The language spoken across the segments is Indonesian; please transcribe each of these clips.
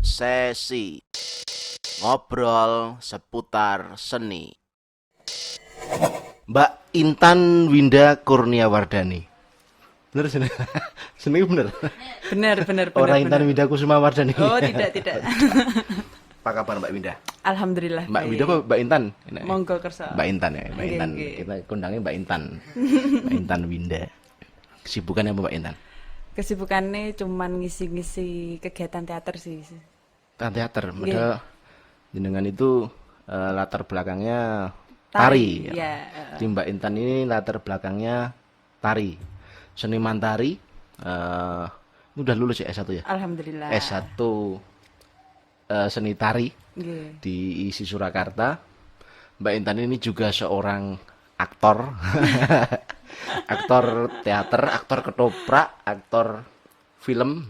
sesi ngobrol seputar seni. Mbak Intan Winda Kurniawardhani. Bener sih? Seni bener. Benar. Orang Intan Winda Kusuma Wardhani. Oh, tidak. Apa kabar Mbak Winda? Alhamdulillah. Mbak baik. Winda apa Mbak Intan? Monggo kersa. Mbak Intan ya, Mbak Nggih, Intan. nggih. Kita kondangnya Mbak Intan. Mbak Intan Winda. Kesibukannya apa Mbak Intan? Kesibukannya cuman ngisi-ngisi kegiatan teater sih. Teater. Padahal jenengan itu latar belakangnya tari. Ya. Jadi Mbak Intan ini latar belakangnya tari. Seniman tari. Ini udah lulus ya S1 ya? Alhamdulillah. S1 seni tari Nggih. di ISI Surakarta. Mbak Intan ini juga seorang aktor. Aktor teater, aktor ketoprak, aktor film,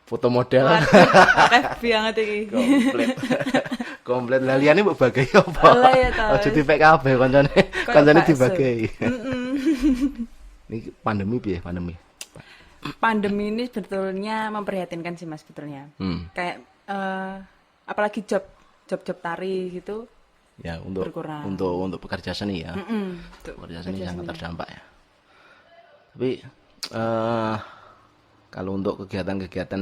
foto model. Akeh banget iki. Komplit. Komplit lah liyane mbok bagi apa? Alah ya ta. Aja dipek kabeh kancane. Kayak Kancane bakso. dibagi. Ini pandemi piye pandemi? Pandemi ini sebetulnya memprihatinkan sih Mas sebetulnya. Kayak apalagi job tari gitu Ya untuk berkurang. untuk pekerja seni ya. Untuk Pekerja seni pekerja sangat seni. terdampak ya. Tapi kalau untuk kegiatan-kegiatan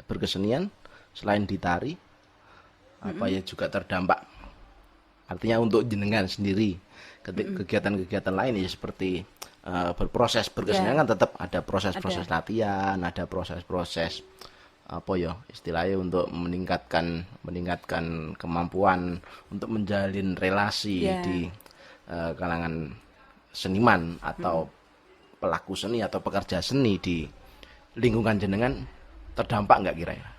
berkesenian selain di tari apa ya juga terdampak. Artinya untuk jenengan sendiri kegiatan-kegiatan lain ya seperti berproses berkesenian Ya. kan tetap ada proses-proses latihan, ada proses-proses apa ya istilahnya untuk meningkatkan kemampuan untuk menjalin relasi Ya. di kalangan seniman atau pelaku seni atau pekerja seni di lingkungan jenengan terdampak nggak kira-kira?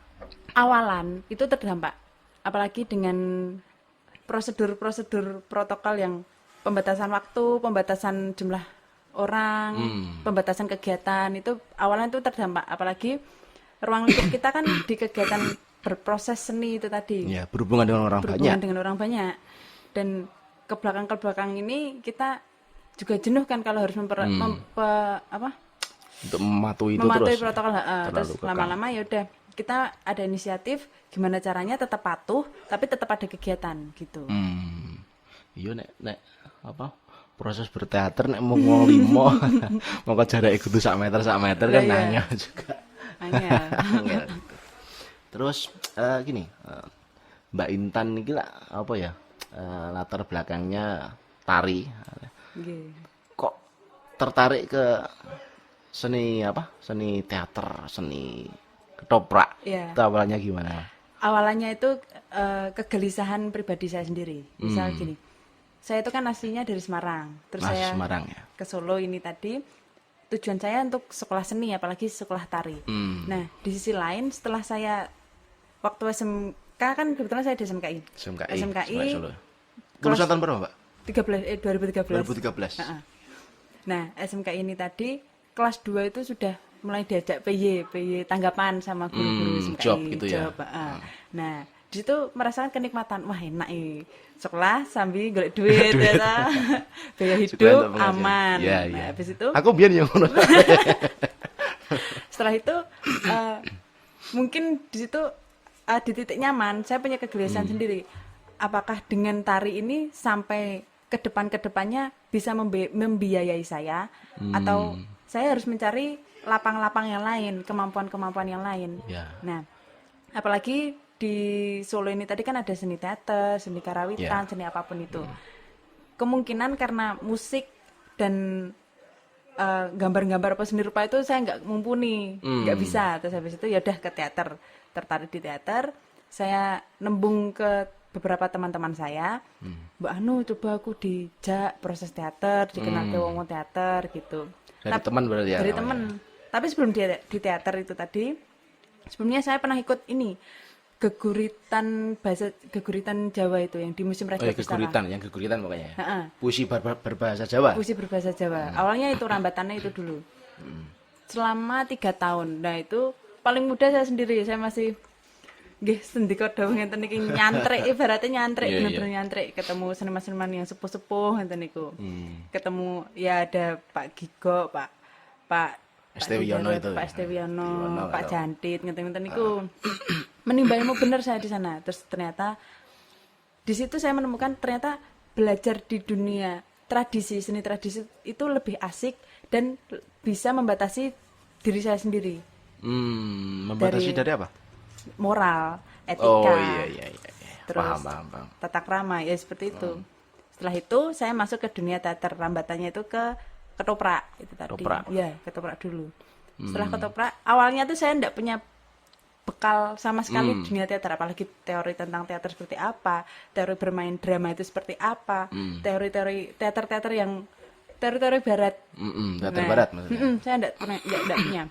Awalan itu terdampak, apalagi dengan prosedur-prosedur protokol yang pembatasan waktu, pembatasan jumlah orang, pembatasan kegiatan itu awalnya itu terdampak, apalagi ruang lingkup kita kan di kegiatan berproses seni itu tadi, Ya berhubungan dengan orang banyak. berhubungan dengan orang banyak, dan ke belakang ini kita juga jenuh kan kalau harus Untuk mematuhi itu mematuhi terus. protokol, Terlalu terus kekang. lama-lama ya udah kita ada inisiatif gimana caranya tetap patuh tapi tetap ada kegiatan gitu. Iya nek apa proses berteater nek mau ngomong limo mau jarak kudu sak meter kan Lah, iya. nanya juga. Hanya Angel. Terus gini Mbak Intan ini lah apa ya latar belakangnya tari. nggih. Kok tertarik ke seni apa? Seni teater, seni ketoprak. Iya. Itu awalnya gimana? Awalnya itu kegelisahan pribadi saya sendiri. Misal gini, saya itu kan aslinya dari Semarang, terus Mas saya Semarang ya. ke Solo ini tadi tujuan saya untuk sekolah seni apalagi sekolah tari. Nah di sisi lain setelah saya waktu SMK kan kebetulan saya di SMKI. SMKI. SMKI Solo. Lulusan tahun berapa, Mbak? 2013. 2013. Heeh. Nah, SMK ini tadi kelas 2 itu sudah mulai diajak PY tanggapan sama guru-guru SMKI. Job gitu ya. Heeh. Nah, di situ merasakan kenikmatan, wah enak sekolah sambil golek duit ya ta. Biaya Juga hidup untuk pengajian. aman. Iya, Nah, iya. habis itu Aku biar yang ngono. setelah itu mungkin di situ di titik nyaman saya punya kegelisahan sendiri. Apakah dengan tari ini sampai ke depannya bisa membiayai saya atau saya harus mencari lapang-lapang yang lain, kemampuan-kemampuan yang lain. Ya. Nah, apalagi di Solo ini tadi kan ada seni teater, seni karawitan, seni apapun itu. Kemungkinan karena musik dan gambar-gambar apa seni rupa itu saya nggak mumpuni, nggak bisa. Terus habis itu ya udah ke teater, tertarik di teater. Saya nembung ke beberapa teman-teman saya, Mbak Anu coba aku dijak proses teater, dikenal ke wong teater gitu. Dari teman berarti ya. Dari namanya? teman. Tapi sebelum di teater itu tadi, sebelumnya saya pernah ikut ini geguritan Jawa itu yang di Museum Oh Raja ya geguritan, yang geguritan pokoknya ya. Heeh. Puisi berbahasa Jawa. Puisi berbahasa Jawa. Awalnya itu rambatannya itu dulu. Selama 3 tahun. Nah itu paling muda saya sendiri. Saya masih nggih sendika dawuh ngenten iki nyantrek, ibaratnya nyantrek, Iya, bener-bener nyantrek ketemu seniman-seniman yang sepuh-sepuh ngenten niku. Ketemu ya ada Pak Gigo, Pak ST Wiono itu. Pak ST Wiono, Wiono, Pak atau- Jantit ngenten-ngenten niku. menimba ilmu benar saya di sana. Terus ternyata di situ saya menemukan ternyata belajar di dunia tradisi, seni tradisi itu lebih asik dan bisa membatasi diri saya sendiri Membatasi dari dari apa? moral, Oh etika, iya iya iya, iya. terus Paham. tata krama ya seperti itu. Setelah itu saya masuk ke dunia teater, rambatannya itu ke ketoprak itu tadi. Ketoprak. Ya, ketoprak dulu. Setelah ketoprak, awalnya tuh saya enggak punya bekal sama sekali dunia teater, apalagi teori tentang teater seperti apa, teori bermain drama itu seperti apa, teori-teori teater-teater yang teori-teori barat. Teater Nah, barat maksudnya. saya enggak punya.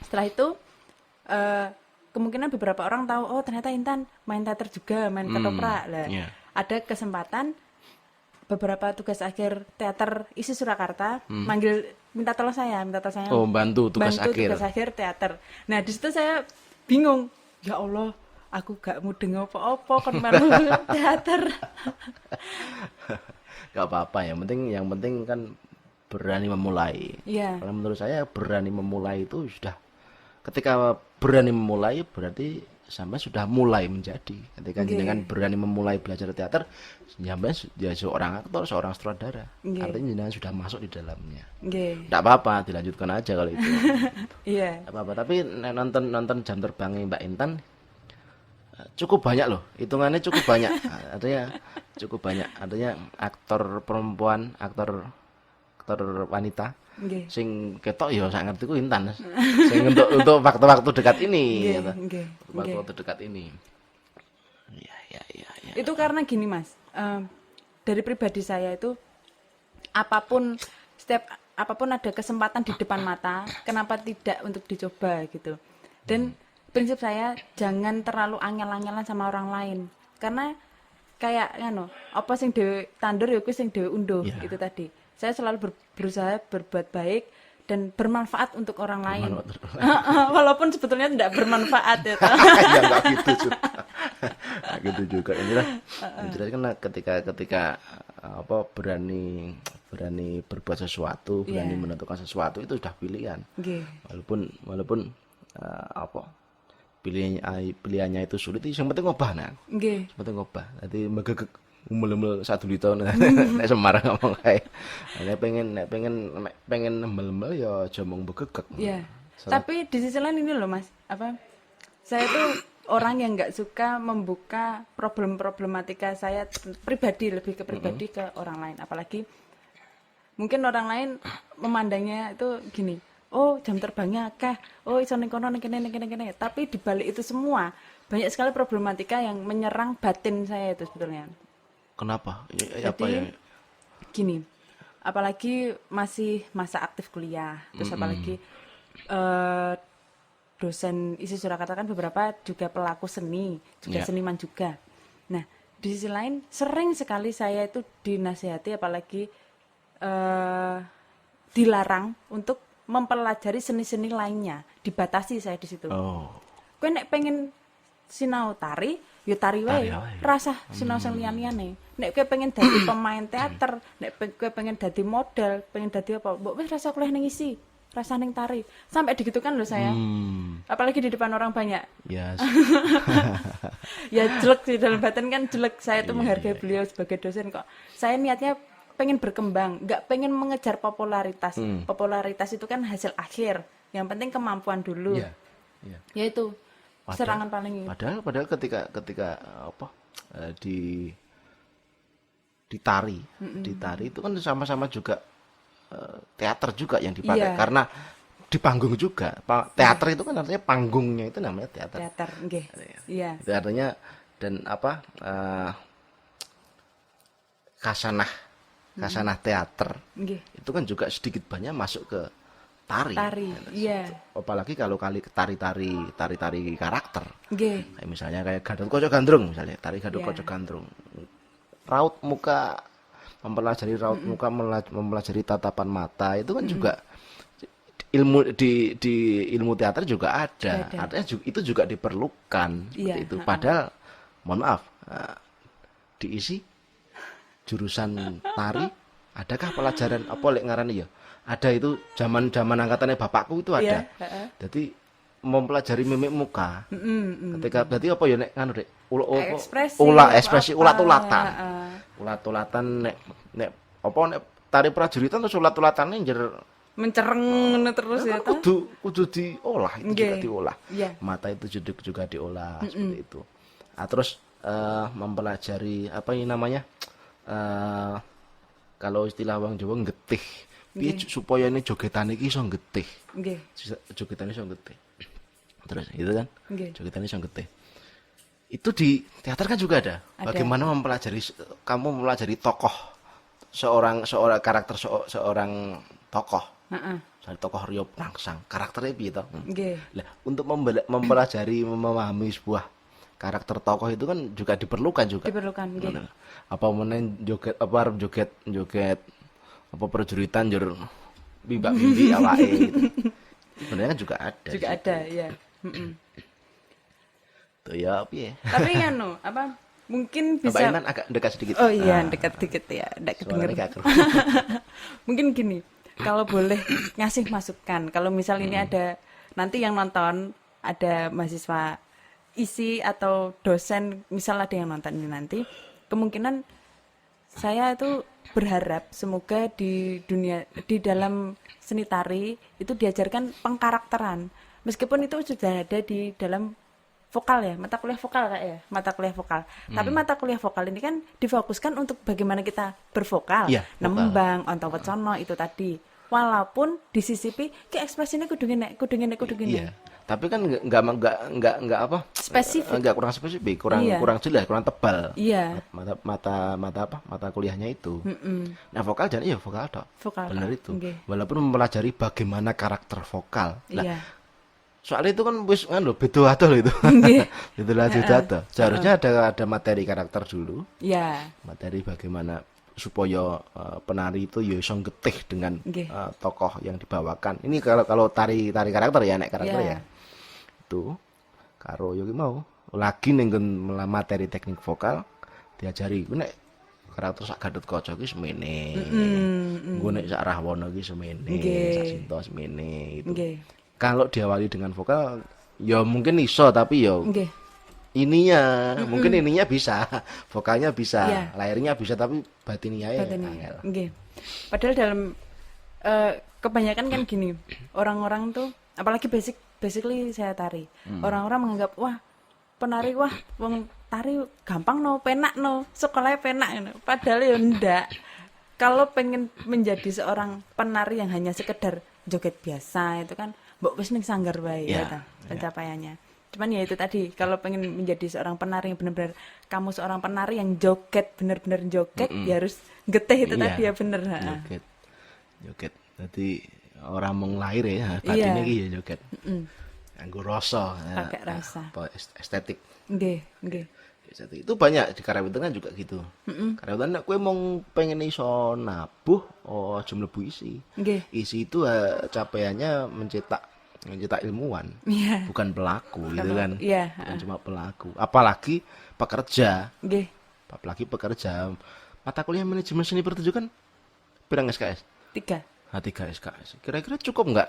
Setelah itu kemungkinan beberapa orang tahu, oh ternyata Intan main teater juga, main ketoprak lah. Iya. Ada kesempatan beberapa tugas akhir teater isi Surakarta minta tolong saya Oh, bantu tugas akhir. tugas akhir teater. Nah di situ saya bingung, ya Allah aku gak mudeng apa-apa kon melu teater. Gak apa-apa, yang penting kan berani memulai. Iya. Kalau menurut saya berani memulai itu sudah, ketika berani memulai berarti sampai sudah mulai menjadi. Ketika jenengan berani memulai belajar teater, sampai ya seorang aktor, seorang sutradara. Artinya jenengan sudah masuk di dalamnya. Nggih. Tidak apa-apa, dilanjutkan aja kalau itu. Iya. Tidak apa-apa, tapi nonton Jam Terbangnya Mbak Intan cukup banyak loh, hitungannya cukup banyak. Artinya cukup banyak. Artinya aktor perempuan, aktor wanita Nggih. sing ketok ya sak ngerti ku Intan. Sing untuk waktu-waktu dekat ini gitu. Nggih. Waktu-waktu dekat ini. Iya. Itu karena gini Mas, dari pribadi saya itu apapun ada kesempatan di depan mata, kenapa tidak untuk dicoba gitu. Dan prinsip saya jangan terlalu angel-angelan sama orang lain, karena kayak apa sing dhewe tandur ya kuwi sing dhewe unduh. Itu tadi. Saya selalu berusaha berbuat baik dan bermanfaat untuk orang lain. Walaupun sebetulnya tidak bermanfaat ya. Ya enggak gitu juga. Nggak gitu juga. Jelas kan ketika apa berani berbuat sesuatu, berani menentukan sesuatu itu sudah pilihan. Walaupun apa pilihannya itu sulit, yang penting ngobah nah. Yang penting ngobah. Jadi megegek umel-umel 1 liter nek Semarang ngomong kae. Nek pengen umel-umel ya aja mung begegek. Iya. Tapi di sisi lain ini loh Mas, saya tuh orang yang nggak suka membuka problematika saya pribadi, lebih ke pribadi ke orang lain. Apalagi mungkin orang lain memandangnya itu gini, oh jam terbangnya akeh, oh iso ning kono ning kene. Tapi di balik itu semua banyak sekali problematika yang menyerang batin saya itu sebetulnya. Kenapa? Jadi gini, apalagi masih masa aktif kuliah, terus apalagi dosen isi Surakarta kan beberapa juga pelaku seni, juga seniman juga. Nah, di sisi lain sering sekali saya itu dinasihati, apalagi dilarang untuk mempelajari seni-seni lainnya, dibatasi saya di situ. Kowe nek pengen sinau tari, ya tari wae. Rasa sinau sing liyan-liyane. Nek kowe pengen dadi pemain teater, nek kowe pengen dadi model, pengen dadi apa, mbok wis rasa kuliah ning isi, rasa ning tari. Sampai digitukan loh saya. Apalagi di depan orang banyak. Yes. Ya jelek di dalam batin kan jelek. Saya tuh menghargai beliau sebagai dosen kok. Saya niatnya pengen berkembang, nggak pengen mengejar popularitas. Popularitas itu kan hasil akhir. Yang penting kemampuan dulu. Ya itu. Serangan paling. Padahal ketika apa di tari itu kan sama-sama juga teater juga yang dipakai, karena di panggung juga. Teater itu kan artinya panggungnya itu namanya teater. Teater, nggih. Iya. Itu artinya, dan apa kasanah teater. Nggih. Itu kan juga sedikit banyak masuk ke tari. Iya. Apalagi kalau tari karakter. Nggih. Kayak misalnya kayak Gatot Kaca Gandrung misalnya, tari Gatot Kaca Gandrung. Raut muka, mempelajari raut muka, mempelajari tatapan mata, itu kan juga ilmu di ilmu teater juga ada. Artinya itu juga diperlukan seperti itu. Padahal mohon maaf, diisi jurusan tari, adakah pelajaran apa lek ngarani ya? Ada, itu zaman angkatannya bapakku itu ada. Jadi mempelajari mimik muka. Ketika berarti apa ya nek nganu Dek? Ekspresi, Ekspresi apa-apa. ulat-ulatan. Ulat-ulatan nek apa nek tari prajuritan terus ulat-ulatane njer Mencereng ngono terus ya toh. kudu diolah, itu juga Nggih. diolah. Iya. Mata itu juga diolah seperti itu. Nah, terus mempelajari apa ini namanya? eh Kalau istilah wong Jawa getih. Piye supaya ini jogetan iki iso getih. Nggih. Jogetan iso getih. Terus itu kan? Nggih. Jogetan iso getih. Itu di teater kan juga ada. Ada. Bagaimana kamu mempelajari tokoh seorang karakter seorang tokoh. Heeh. Misalnya tokoh Rio Prangsang, karakternya piye toh? Nggih. Lah, untuk mempelajari memahami sebuah karakter tokoh itu kan juga diperlukan juga. Diperlukan nggih. Bener. Apa menen joget apa arep joget apa perjuritan jur bibak mimpi awake gitu. Sebenarnya kan juga ada. Juga ada ya. Tuh ya piye? Tapi anu apa mungkin Mbak bisa Iman agak dekat sedikit. Oh iya, Nah, dekat dikit ya, enggak suaranya kedenger. gak kedengeran. Mungkin gini, kalau boleh ngasih masukan, kalau misal ini ada nanti yang nonton ada mahasiswa isi atau dosen, misal ada yang nonton ini nanti, kemungkinan saya itu berharap semoga di dalam seni tari itu diajarkan pengkarakteran. Meskipun itu sudah ada di dalam vokal ya, mata kuliah vokal Kak ya, mata kuliah vokal. Tapi mata kuliah vokal ini kan difokuskan untuk bagaimana kita bervokal, Iya, vokal. nembang, onto-wecono itu tadi. Walaupun disisipi ke ekspresinya kudu ngene. Iya. Tapi kan enggak apa? Spesifik. Enggak kurang spesifik, Iya. kurang jelas, kurang tebal. Iya, Mata kuliahnya itu. Nah, vokal jadi ya vokal tok. vokal. Benar Kak. itu. Nggih. Walaupun mempelajari bagaimana karakter vokal. Lah, Iya. soalnya itu kan wis kan lho beda adoh lho itu. Nggih. Beda adoh. Seharusnya ada materi karakter dulu. Iya. Materi bagaimana supaya penari itu ya iso getih dengan Nggih. tokoh yang dibawakan. Ini kalau tari karakter ya, nek karakter Iya. ya. Itu karo yo ki mau lagi ning nggon materi teknik vokal diajari ku nek karakter sak Gatotkaca ki semene. Nggo nek sak Rahwana ki semene, Nggih. sak Sinta semene itu. Nggih. Kalau diawali dengan vokal ya mungkin iso tapi ya Nggih. mungkin ininya bisa, vokalnya bisa, Iya. lahirnya bisa tapi batinnya ya Batin angel. Nggih. Padahal dalam kebanyakan kan gini, orang-orang tuh apalagi basically saya tari. Orang-orang menganggap wah, penari wah wong tari gampang no, penak no, sekolahnya penak gitu. Padahal ya ndak. Kalau pengen menjadi seorang penari yang hanya sekedar joget biasa itu kan mbok wis ning sanggar wae Ya, ya ta, pencapaiannya. Cuman ya itu tadi, kalau pengen menjadi seorang penari yang benar-benar kamu seorang penari yang joget, benar-benar joget, ya harus getih itu Iya. tadi ya bener. Joget. Jadi orang mau lahir ya, Iya. batinnya ki ya joget. Nganggo rasa, ya, Pakai rasa. apa estetik. Nggih, nggih. Estetik. Itu banyak di karawitan kan juga gitu. Karawitan nek kowe mau pengen iso nabuh, oh aja mlebu isi. Nggih. Isi itu capaiannya mencetak ilmuwan, Iya. bukan pelaku gitu kan. Iya, Bukan cuma pelaku. Apalagi pekerja. Nggih. Mata kuliah manajemen seni pertunjukan pirang SKS? 3. H3 SKS. Kira-kira cukup nggak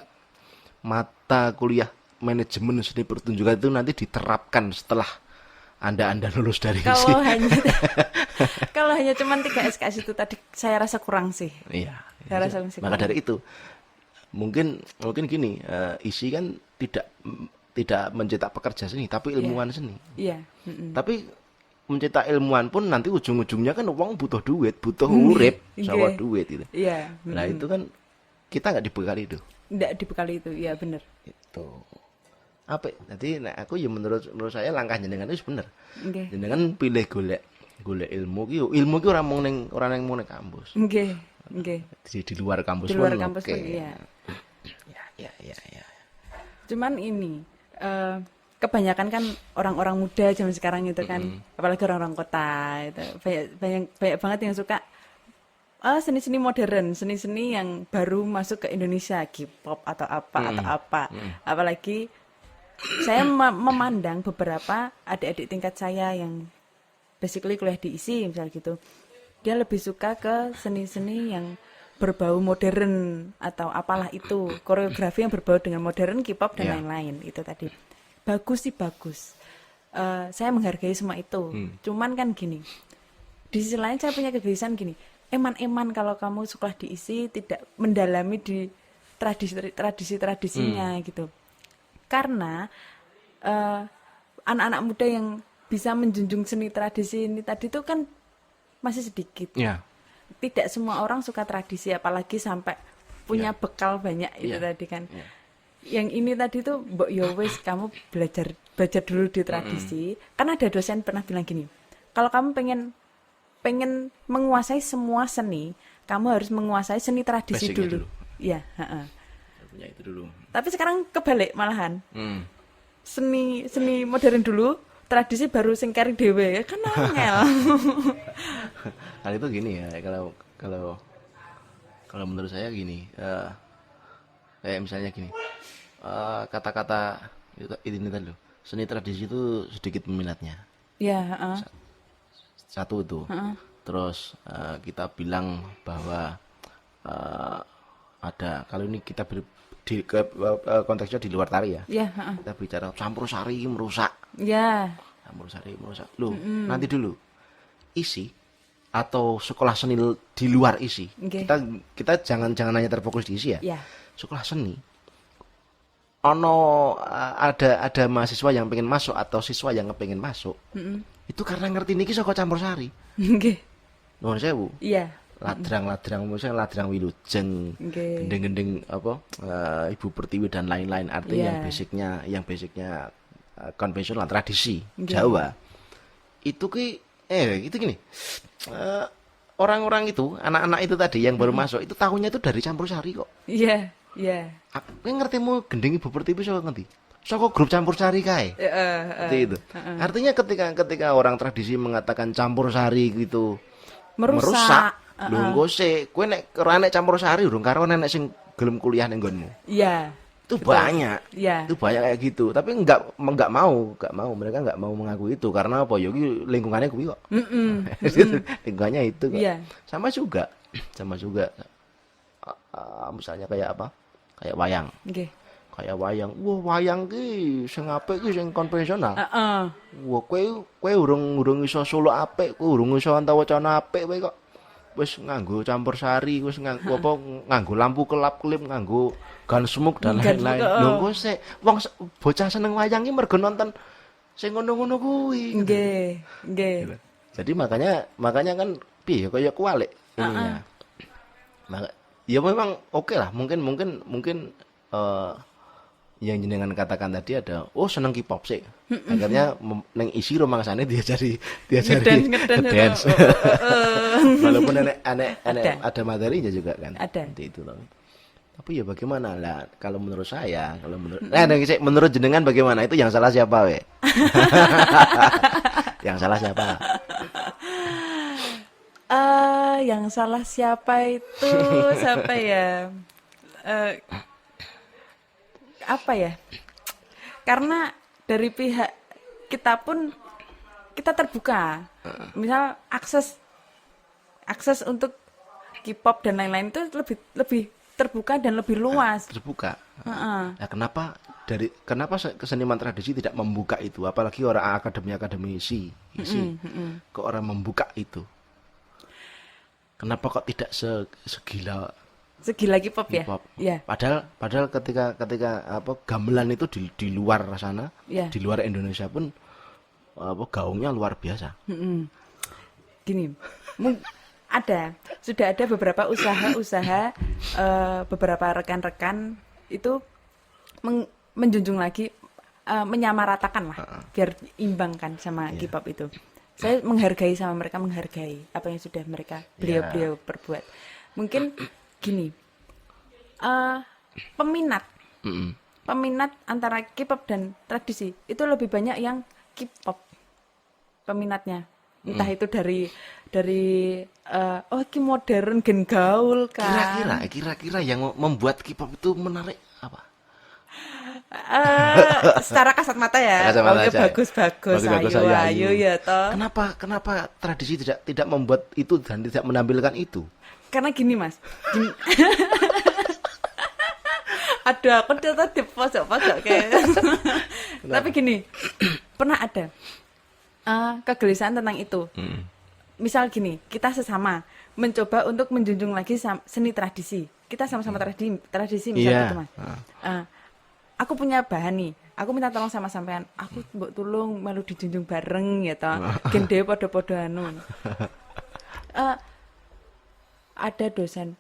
mata kuliah manajemen seni pertunjukan itu nanti diterapkan setelah Anda lulus dari Kalau sini? hanya kalau hanya cuman 3 SKS itu tadi saya rasa kurang sih. Iya. Saya rasa masih Maka kurang. dari itu mungkin gini, isi kan tidak mencetak pekerja seni, tapi ilmuwan seni. Iya. Tapi mencetak ilmuwan pun nanti ujung-ujungnya kan uang butuh duit, butuh urip, sama Nggih. duit gitu. Iya. Nah itu kan kita nggak dibekali itu. Ndak dibekali itu, iya bener. Itu apa? Jadi nah, aku ya menurut saya langkah jenengan itu bener. Nggih. Jenengan pilih golek ilmu ki, ilmu ki ora mung ning kampus. Nggih. Nggih. Di luar kampus Di luar pun kampus oke. pun iya. Ya. Cuman ini kebanyakan kan orang-orang muda zaman sekarang itu kan, apalagi orang-orang kota itu banyak banget yang suka seni-seni modern, seni-seni yang baru masuk ke Indonesia, K-pop atau apa. Apalagi saya memandang beberapa adik-adik tingkat saya yang basically kuliah di ISI misalnya gitu. Dia lebih suka ke seni-seni yang berbau modern atau apalah itu, koreografi yang berbau dengan modern, K-pop dan Iya. lain-lain itu tadi. Bagus sih bagus. Saya menghargai semua itu. Cuman kan gini, di sisi lain saya punya kegelisahan gini, eman-eman kalau kamu sekolah diisi tidak mendalami di tradisi-tradisinya gitu. Karena anak-anak muda yang bisa menjunjung seni tradisi ini tadi itu kan masih sedikit. Ya. Tidak semua orang suka tradisi, apalagi sampai punya bekal banyak itu Iya. tadi kan. Yang ini tadi tuh, mbok yo wis kamu belajar dulu di tradisi. Kan ada dosen pernah bilang gini, kalau kamu pengen menguasai semua seni, kamu harus menguasai seni tradisi Basicnya dulu. dulu. Iya, heeh. Punya itu dulu. Tapi sekarang kebalik malahan. Hmm. Seni modern dulu, tradisi baru sing kari dhewe. Kan angel. Hal itu gini ya, kalau menurut saya gini, kayak misalnya gini, kata-kata ini tadi loh, seni tradisi itu sedikit peminatnya, Ya, heeh. satu itu. Terus kita bilang bahwa ada, kalau ini kita konteksnya di luar tari ya, Ya, heeh. kita bicara campur sari merusak, Ya. loh. Nanti dulu, isi atau sekolah seni di luar isi, Oke. kita jangan hanya terfokus di isi ya. Ya. Sekolah seni ada mahasiswa yang pengen masuk atau siswa yang pengen masuk, itu karena ngerti niki saka campur sari. Nggih. Nuwun sewu. Iya. Ladrang misalnya ladrang wilujeng, Nggih. gendeng-gendeng apa, Ibu Pertiwi dan lain-lain, artinya Iya. yang basicnya konvensional tradisi Nggih. Jawa. Itu itu gini. Orang-orang itu, anak-anak itu tadi yang baru masuk itu tahunya itu dari campur sari kok. Iya, iya. Aku ngertimu gendeng Ibu Pertiwi saka ngendi? Saka grup campur sari kae. Seperti itu. Artinya ketika orang tradisi mengatakan campur sari gitu merusak. Lho engko sik, kowe nek ora nek campur sari urung karo nenek sing gelem kuliah ning nggonmu. Iya. Itu banyak. Iya. Itu banyak kayak gitu, tapi enggak mau, mereka enggak mau mengaku itu karena apa? Ya iki lingkungannya kuwi kok. Lingkungannya itu kok. Iya. Sama juga. Misalnya kayak apa? Kayak wayang. Nggih. Kayak wayang. Wah, wayang ki sing apik ki sing konvensional. Heeh. Wah, kowe urung iso suluk apik, kowe urung iso antawacana apik kowe kok wis nganggo campur sari, wis nganggo lampu kelap-kelip, nganggo gun smoke dan lain-lain. Lho engko sik wong bocah seneng wayang ki mergo nonton sing ngono-ngono kuwi. Nggih. Nggih. Jadi makanya kan piye kaya kualik ininya. Maka ya memang oke lah, mungkin yang jenengan katakan tadi ada seneng K-pop sih. Akhirnya neng isi rumangsane diajari ngedance. Walaupun ada materinya juga kan. Ada. Seperti itu loh. Tapi ya bagaimana lah kalau menurut menurut jenengan bagaimana? Itu yang salah siapa, we? Yang salah siapa? Yang salah siapa itu siapa ya? Apa ya? Karena dari pihak kita pun kita terbuka. Misal akses untuk K-pop dan lain-lain itu lebih terbuka dan lebih luas. Terbuka. Nah, kenapa keseniman tradisi tidak membuka itu? Apalagi orang akademisi, kok orang membuka itu? Kenapa kok tidak segila K-pop ya? K-pop? Ya. Padahal ketika apa gamelan itu di luar sana, Ya. di luar Indonesia pun gaungnya luar biasa. Gini, sudah ada beberapa usaha beberapa rekan-rekan itu menjunjung lagi, menyamaratakan lah, biar imbang kan sama K-pop itu. Saya menghargai sama mereka, menghargai apa yang sudah beliau perbuat. Mungkin gini, peminat antara K-pop dan tradisi itu lebih banyak yang K-pop peminatnya. Entah itu dari ki modern gen gaul kan. Kira-kira yang membuat K-pop itu menarik apa? Secara kasat mata ya. Kasat mata aja. Bagus, ayo ya toh. Kenapa tradisi tidak membuat itu dan tidak menampilkan itu? karena gini Mas. Gini. Aduh, aku ternyata di pojok-pojok kayak. Tapi gini, pernah ada kegelisahan tentang itu. Misal gini, kita sesama mencoba untuk menjunjung lagi seni tradisi. Kita sama-sama tradisi misal Iya. gitu Mas. Aku punya bahan nih. Aku minta tolong sama sampean. Aku mbok tulung melu dijunjung bareng ya toh. Gen dhewe padha-padha anu. Ada dosen.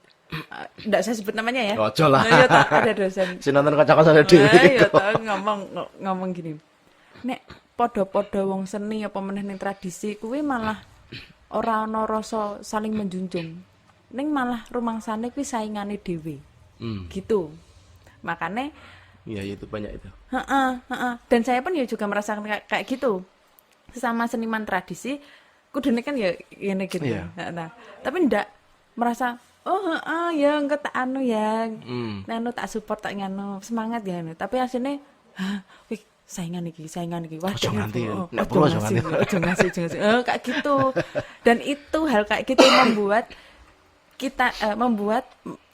Nggak saya sebut namanya ya. Ojo lah. Nah, iya toh, ada dosen. Sinonton kocok-kocok dhewe Iya iki. toh ngomong gini. Nek padha-padha wong seni apa meneh ning tradisi kuwi malah ora ana rasa saling menjunjung. Ning malah rumangsane kuwi saingane dhewe. Gitu. Makanya Iya, itu banyak itu. Dan saya pun ya juga merasakan kayak gitu. Sesama seniman tradisi, kudune kan ya ngene gitu. Iya. Nah, tapi ndak merasa ya engko tak anu ya. Anu tak support tak nganu, semangat ya anu. Tapi asline wih saingan iki. Wah, Ojo nganti, nek ojo perlu ojo ngasih, nganti. ojo ngasih. Kayak gitu. Dan itu hal kayak gitu membuat kita membuat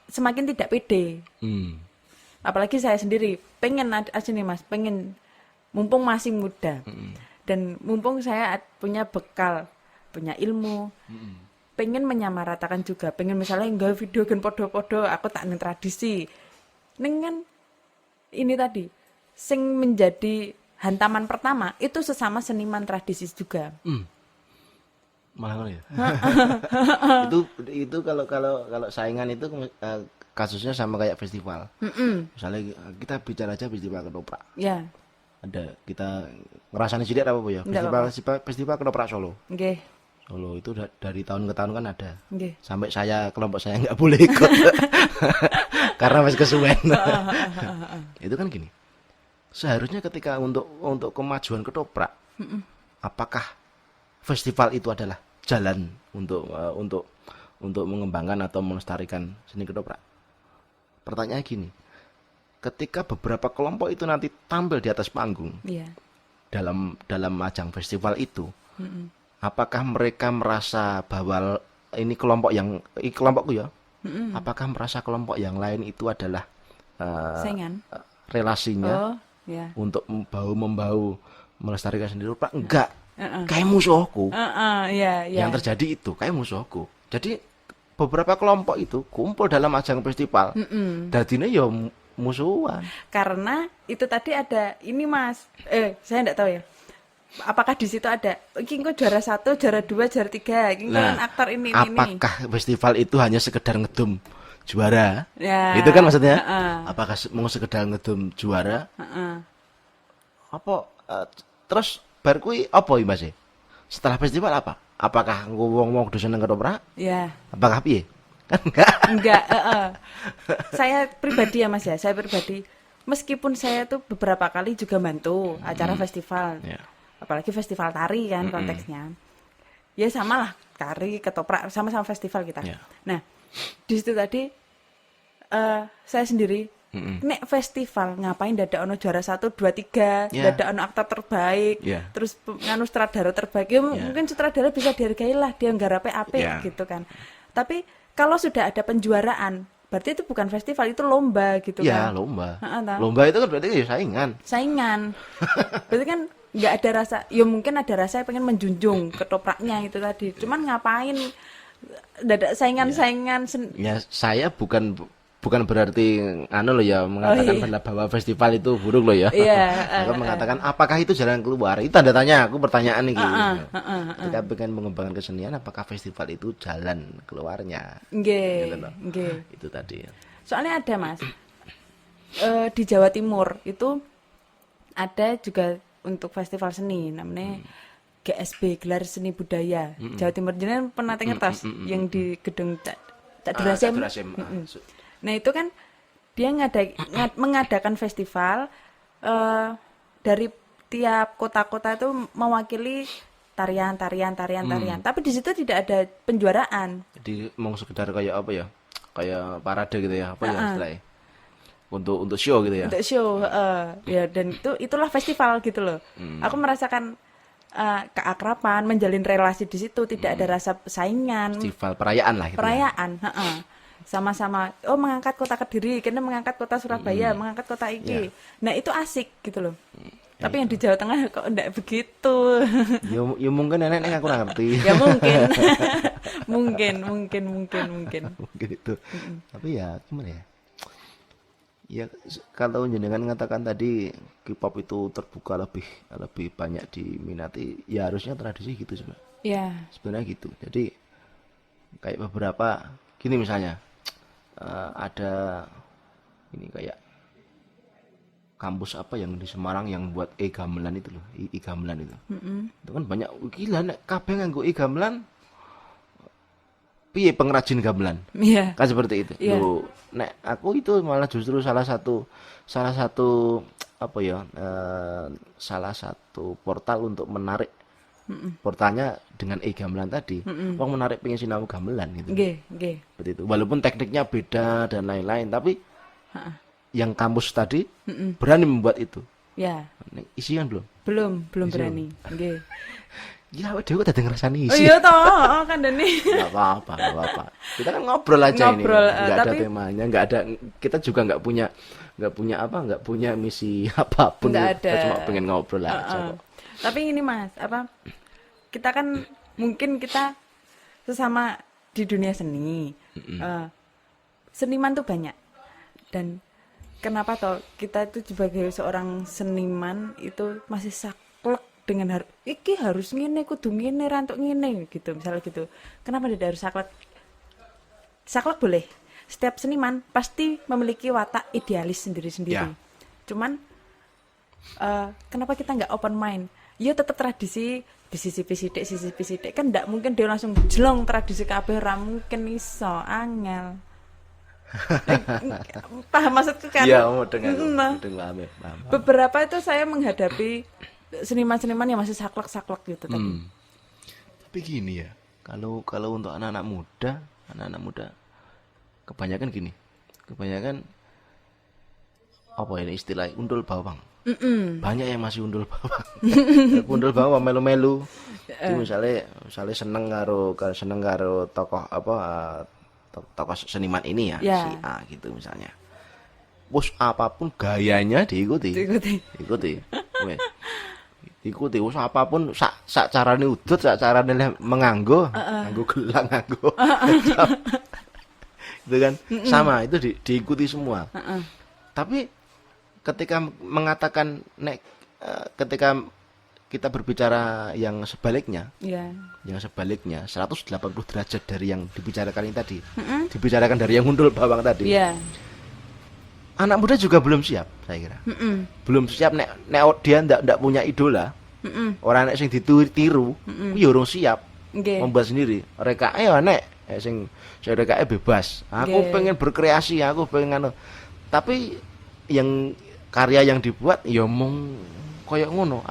semakin tidak pede. Apalagi saya sendiri pengen asini Mas, pengen mumpung masih muda dan mumpung saya punya bekal, punya ilmu, pengen menyamaratakan juga, pengen misalnya nggak video gen podo-podo, aku tak ning tradisi, ning kan ini tadi, sing menjadi hantaman pertama itu sesama seniman tradisi juga. Malah ngono ya. itu kalau saingan itu kasusnya sama kayak festival. Misalnya kita bicara aja festival ketoprak. Ya, Ada kita ngerasain sidik apa ya? Festival ketoprak Solo. nggih, Solo itu dari tahun ke tahun kan ada. nggih. Sampai kelompok saya nggak boleh ikut karena masih kesuwen. Itu kan gini. Seharusnya ketika untuk kemajuan ketoprak, apakah festival itu adalah jalan untuk mengembangkan atau melestarikan seni ketoprak? Pertanyaannya gini, ketika beberapa kelompok itu nanti tampil di atas panggung Iya. dalam ajang festival itu, apakah mereka merasa bahwa ini kelompokku ya, apakah merasa kelompok yang lain itu adalah Saingan. relasinya Oh, ya. untuk membahu melestarikan seni ketoprak? Enggak, kayak musuhku. Iya. Yang terjadi itu kayak musuhku. Jadi beberapa kelompok itu kumpul dalam ajang festival. Dadine ya musuhan. Karena itu tadi ada ini Mas. Saya enggak tahu ya. Apakah di situ ada iki engko juara 1, juara 2, juara 3. Iki kan aktor ini. Apakah festival itu hanya sekedar ngedum juara? Ya. Itu kan maksudnya. Apakah mau sekedar ngedum juara? Apa terus bar kuwi apa iki Mas? Setelah festival apa? Apakah wong-wong kudu seneng ketoprak? Ya. Apakah piye? Kan enggak. Enggak, Saya pribadi ya Mas ya, saya pribadi meskipun saya tuh beberapa kali juga bantu acara festival. Ya. Apalagi festival tari kan konteksnya. Ya samalah tari, ketoprak, sama-sama festival kita. Ya. Nah, di situ tadi saya sendiri nek festival ngapain dadak ono juara 1, 2, 3, Ya. dadak ono aktor terbaik, Ya. terus nganu sutradara terbaik. Ya, mungkin sutradara bisa dihargai lah, dia nggarepe apik Ya. gitu kan. Tapi kalau sudah ada penjuaraan, berarti itu bukan festival, itu lomba gitu Ya, kan. lomba. Tahu. Lomba itu kan berarti ya saingan. Saingan. Berarti kan nggak ada rasa, ya mungkin ada rasa pengen menjunjung ketopraknya itu tadi. Cuman ngapain dadak saingan-saingan Ya, saya bukan berarti loh ya mengatakan bahwa festival itu buruk loh ya. Iya, Aku mengatakan apakah itu jalan keluar? Itu tanda tanya, aku pertanyaan nih. Ketika pengen mengembangkan kesenian, apakah festival itu jalan keluarnya? nggih, Gitu loh. nggih. Itu tadi. Soalnya ada Mas, di Jawa Timur itu ada juga untuk festival seni, namanya GSB, Gelar Seni Budaya Jawa Timur. Jadi pernah ngertos yang di gedung Cak Durasim. Nah itu kan dia mengadakan festival dari tiap kota-kota itu mewakili tarian. Tapi di situ tidak ada penjuaraan. Jadi mau sekedar kayak apa ya? Kayak parade gitu ya, apa ya istilahnya? Untuk show gitu ya. Untuk show, ya dan itulah festival gitu loh. Aku merasakan keakraban, menjalin relasi di situ, tidak ada rasa saingan, Festival perayaan lah gitu ya. perayaan, heeh. Sama-sama, oh mengangkat kota Kediri, kita mengangkat kota Surabaya, mengangkat kota iki. Nah itu asik gitu loh. Tapi yang di Jawa Tengah kok enggak begitu. Ya mungkin nenek aku nggak ngerti. Ya mungkin, mungkin. Mungkin itu. Tapi ya gimana ya? Ya kalau jenengan mengatakan tadi K-pop itu terbuka lebih lebih banyak diminati, ya harusnya tradisi gitu sebenarnya. Ya, Sebenarnya gitu. Jadi kayak beberapa gini misalnya ada ini kayak kampus apa yang di Semarang yang buat e-gamelan itu loh, e-gamelan itu. Itu kan banyak gila nek kabeh nganggo e-gamelan piye pengrajin gamelan. iya, Kan seperti itu. Iya. Loh, nek aku itu malah justru salah satu apa ya salah satu portal untuk menarik portalnya dengan e-gamelan tadi. Wong menarik pengen sinau gamelan gitu. nggih. Seperti itu. Walaupun tekniknya beda dan lain-lain, tapi yang kampus tadi berani membuat itu. Ya, Nek isian belum? belum berani. Nggih. Ya, dewe tadi ngerasani Oh isi. iya toh, kan Dani. Nggak apa-apa. Kita kan ngobrol aja Ngobrol, ini. Nggak ada tapi- temanya, nggak ada. Kita juga nggak punya misi apapun. Nggak Kita ada. cuma pengen ngobrol aja kok. Tapi ini Mas, kita kan mungkin kita sesama di dunia seni, seniman tuh banyak. Dan kenapa toh kita itu sebagai seorang seniman itu masih saklek dengan iki harus ngene, kudu ngene, rantuk ngene gitu, misalnya gitu. Kenapa tidak harus saklek? Saklek boleh. Setiap seniman pasti memiliki watak idealis sendiri-sendiri. Ya. Cuman kenapa kita nggak open mind? Ya tetap tradisi disisipi sidik kan ndak mungkin dia langsung jelong tradisi kabeh ra mungkin iso angel. Paham maksudku kan? Iya, mau dengar. Nah, Paham ya, paham. beberapa itu saya menghadapi seniman-seniman yang masih saklek-saklek gitu tadi. Tapi gini ya, kalau untuk anak-anak muda kebanyakan gini. Kebanyakan apa ini istilah undul bawang. Banyak yang masih undul bawang. Undul bawang melu-melu. Itu misalnya seneng karo tokoh apa tokoh seniman ini ya, Ya. si A gitu misalnya. Wes apapun gayanya diikuti. Ikuti. Wes. Ikuti wes apapun sak carane udut, sak carane nganggo gelang, nganggo. Itu kan sama itu diikuti semua. Tapi ketika mengatakan ketika kita berbicara yang sebaliknya, Ya. 180 derajat dari yang dibicarakan ini tadi, dibicarakan dari yang undul bawang tadi. Iya. Anak muda juga belum siap, saya kira. Belum siap nek dia ndak punya idola. Orang nek sing ditiru, ya urung siap Nggih. membuat sendiri. Rekae ya nek sing rekae bebas. Aku Nggih. pengen berkreasi, aku pengen anu. Tapi yang karya yang dibuat ya mung koyo ngono.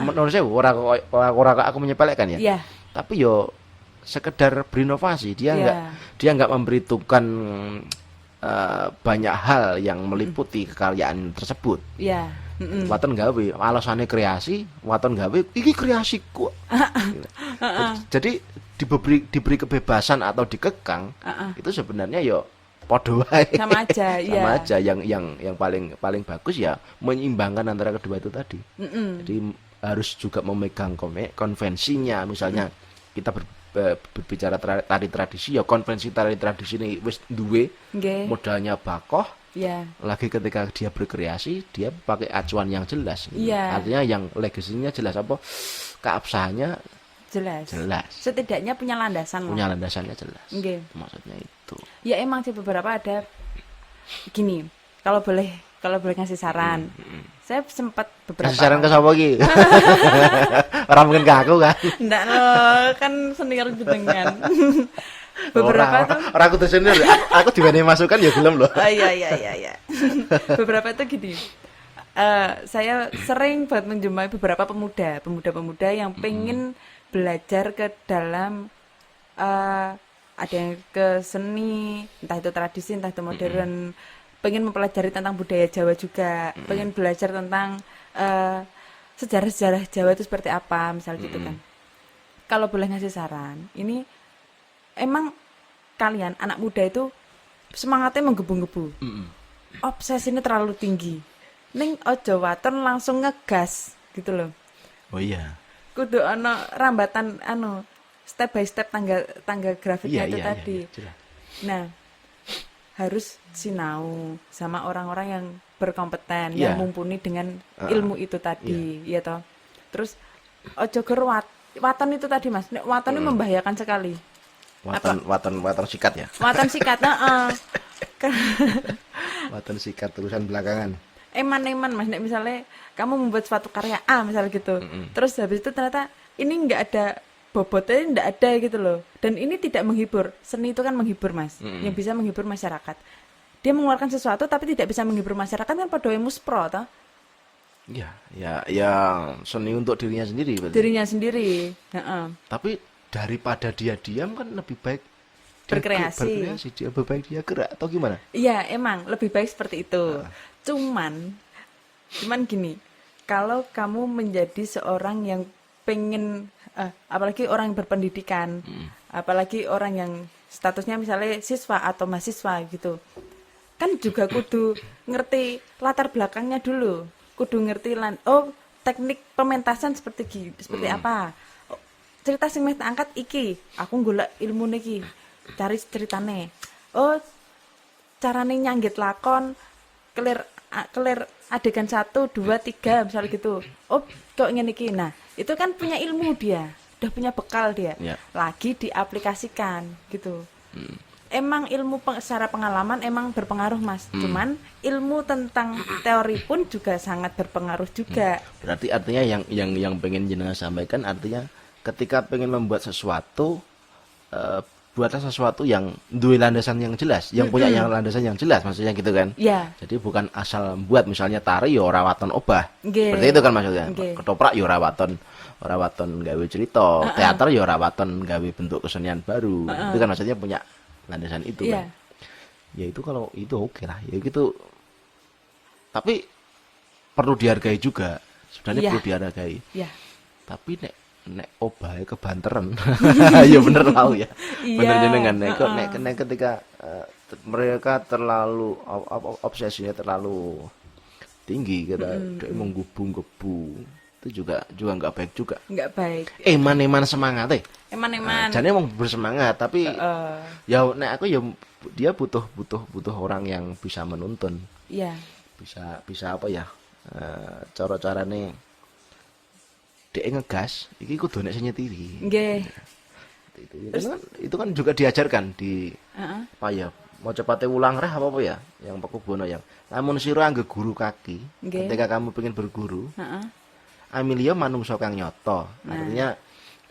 Menurut saya ora aku menyepelekan ya. Iya. Tapi yo sekedar berinovasi, dia Iya. nggak memperhitungkan banyak hal yang meliputi kekaryaan tersebut. Iya. Waton gawe alasane kreasi, waton gawe iki kreasiku. Jadi diberi kebebasan atau dikekang itu sebenarnya yo podo wae. Sama aja, iya. Sama aja yang paling bagus ya menyeimbangkan antara kedua itu tadi. Jadi harus juga memegang konvensinya, misalnya kita berbicara tari tradisi ya konvensi tari tradisi ini wis duwe Nggih. modalnya bakoh. Iya. Lagi ketika dia berkreasi dia pakai acuan yang jelas gitu. Iya. Artinya yang legasinya jelas apa keabsahannya Jelas. jelas, Setidaknya punya landasan punya lah. landasannya jelas. Nggih. Maksudnya itu. Ya emang sih beberapa ada gini. Kalau boleh ngasih saran. Saya sempat beberapa Kasih saran ke sapa iki? Ora mungkin ke aku kan. Enggak loh, kan senior jenengan. Beberapa tuh Ora aku tersenir. Aku diwenehi masukan ya gelem loh. iya. Beberapa itu gini. Saya sering banget menjumpai beberapa pemuda yang pengen belajar ke dalam ada yang ke seni, entah itu tradisi, entah itu modern, pengen mempelajari tentang budaya Jawa juga, pengen belajar tentang sejarah-sejarah Jawa itu seperti apa, misal gitu kan. Kalau boleh ngasih saran, ini emang kalian anak muda itu semangatnya menggebu-gebu. Obsesi ini terlalu tinggi. Ning ojo waton langsung ngegas gitu loh. Oh iya. Kudu ono rambatan step by step tangga grafiknya itu Iya, tadi. jelas. Nah, harus sinau sama orang-orang yang berkompeten, Iya. yang mumpuni dengan ilmu itu tadi, ya toh. Terus ojo waton itu tadi Mas. Nek waton ini membahayakan sekali. Waton sikat ya. Waton sikat, heeh. Waton sikat tulisan belakangan. Eman-eman Mas, nek misalnya kamu membuat suatu karya A misal gitu. Terus habis itu ternyata ini nggak ada bobotnya, nggak ada gitu loh. Dan ini tidak menghibur. Seni itu kan menghibur Mas, yang bisa menghibur masyarakat. Dia mengeluarkan sesuatu tapi tidak bisa menghibur masyarakat kan padha muspro toh. Ya, seni untuk dirinya sendiri berarti. Dirinya sendiri. Heeh. Tapi daripada dia diam kan lebih baik dia Berkreasi. dia lebih baik dia gerak atau gimana? Iya, emang lebih baik seperti itu. Cuman gini, kalau kamu menjadi seorang yang pengen, apalagi orang yang berpendidikan, apalagi orang yang statusnya misalnya siswa atau mahasiswa gitu, kan juga kudu ngerti latar belakangnya dulu, kudu ngerti teknik pementasan seperti apa. Oh, cerita sing meh tak angkat iki, aku golek ilmune iki, cari ceritane. Oh, carane nyanggit lakon, clear adegan 1, 2, 3 misal gitu. Oh, kok ngene iki. Nah, itu kan punya ilmu dia, udah punya bekal dia. Ya. Lagi diaplikasikan gitu. Emang ilmu secara pengalaman emang berpengaruh Mas. Cuman ilmu tentang teori pun juga sangat berpengaruh juga. Berarti artinya yang pengen jenengan sampaikan artinya ketika pengen membuat sesuatu buatlah sesuatu yang duwe landasan yang jelas, yang punya yang landasan yang jelas maksudnya gitu kan. Ya. Jadi bukan asal buat misalnya tari ya ora waton obah. Nggih. Seperti itu kan maksudnya. Nggih. Ketoprak ya ora waton gawe cerita, teater ya ora waton gawe bentuk kesenian baru. Itu kan maksudnya punya landasan itu Iya. kan. Ya itu kalau itu oke lah. Ya gitu. Tapi perlu dihargai juga. Sebenarnya Iya. perlu dihargai. Ya. Tapi nek obahe kebanteran. Ya bener tahu ya. Iya. Bener jenengan nek ketika mereka terlalu obsesinya terlalu tinggi kita menggebu-gebu itu juga nggak baik juga. Nggak baik. Eman semangat Eman-eman. jadi emang bersemangat tapi ya nek aku ya dia butuh orang yang bisa menuntun, Iya. bisa apa ya, cara-carane dia ngegas iki kudu nek sing nyetiri. Nggih. Itu kan juga diajarkan di Heeh. apa ya, mau cepatnya ulang reh apa ya yang Pak Kubono yang lamun sira anggo guru kaki Nggih. ketika kamu pengen berguru Heeh. Amelia manungsa kang nyoto.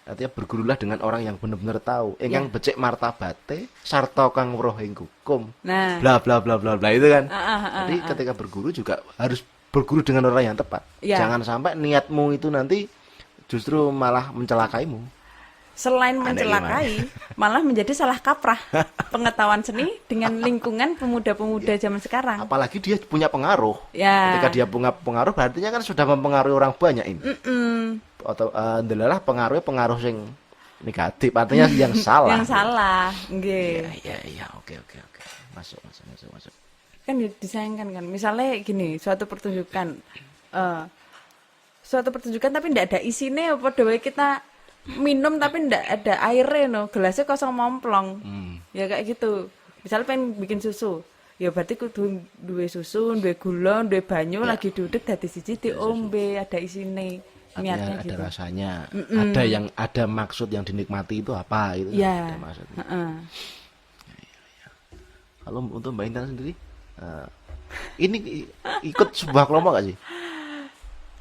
Artinya bergurulah dengan orang yang benar-benar tahu ingkang becik martabate sarta kang weruh ing hukum. Nah. Bla bla bla bla bla itu kan. Jadi Jadi ketika berguru juga harus berguru dengan orang yang tepat. Ya. Jangan sampai niatmu itu nanti justru malah mencelakaimu. selain Aneh mencelakai, malah menjadi salah kaprah pengetahuan seni dengan lingkungan pemuda-pemuda zaman sekarang. Apalagi dia punya pengaruh. Ya. Ketika dia punya pengaruh berarti kan sudah mempengaruhi orang banyak ini. Atau adalah pengaruh sing negatif, artinya yang salah. Yang salah, nggih. Iya, oke. Masuk. Kan disayangkan kan. Misalnya gini, suatu pertunjukan tapi ndak ada isinya, padha wae kita minum tapi ndak ada airnya no, gelasnya kosong momplong. Ya kayak gitu. Misalnya pengen bikin susu, ya berarti kudu duwe susu, duwe gula, duwe banyu, lagi duduk dadi siji diombe, ada isine. Niatnya Ada gitu. rasanya, ada maksud yang dinikmati itu apa gitu. Ya. Ada maksudnya. Heeh. Kalau untuk Mbak Intan sendiri, ini ikut sebuah kelompok gak sih?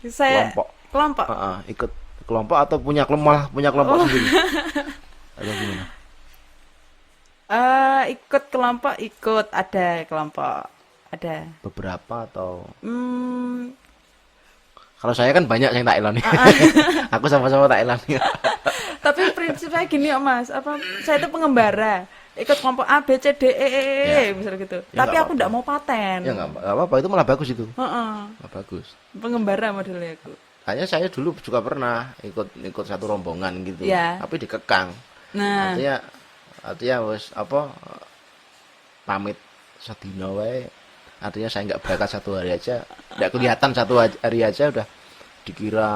Saya kelompok. Ikut kelompok atau punya kelompok sendiri? Atau gimana? Ikut kelompok, ada kelompok, ada. Beberapa atau? Hmm, Kalau saya kan banyak yang tak elani. Aku sama-sama tak elani. tapi prinsipnya gini ya Mas, saya itu pengembara, ikut kelompok A, B, C, D, E, misal gitu. Ya, Tapi nggak aku ndak mau paten. Ya nggak apa-apa, itu malah bagus itu. Heeh. Malah bagus. Pengembara modelnya aku. Hanya saya dulu juga pernah ikut satu rombongan gitu, Ya. tapi dikekang. Nah, Artinya wes apa pamit sedina wae. Artinya saya nggak berangkat satu hari aja, nggak kelihatan satu hari aja udah dikira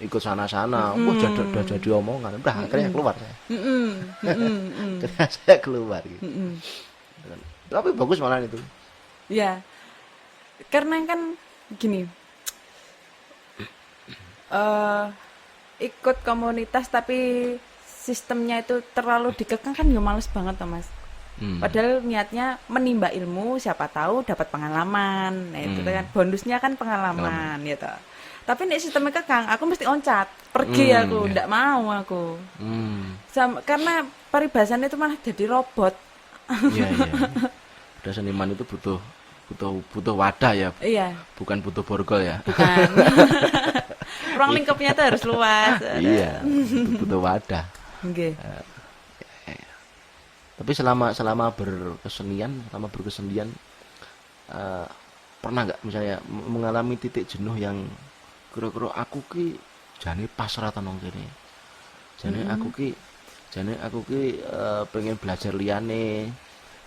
ikut sana-sana. Wah, udah jadi omongan. Udah akhirnya keluar saya. Akhirnya saya keluar gitu. Tapi bagus malah itu. ya, karena kan gini, eh ikut komunitas tapi sistemnya itu terlalu dikekang kan ya males banget toh Mas. Padahal niatnya menimba ilmu, siapa tahu dapat pengalaman. Nah, itu kan bonusnya kan pengalaman ya toh. Tapi nek sistemnya kekang, aku mesti oncat, pergi aku, ndak mau aku. Karena paribasannya itu malah jadi robot. Iya, iya. Udah seniman itu butuh wadah ya, Iya, bukan butuh borgol ya. bukan. Ruang lingkupnya itu harus luas. Iya, butuh wadah. Nggih. Tapi selama berkesenian, pernah nggak misalnya mengalami titik jenuh yang kira-kira aku ki jane pasrah ta nang kene. Jane aku ki pengen belajar liyane.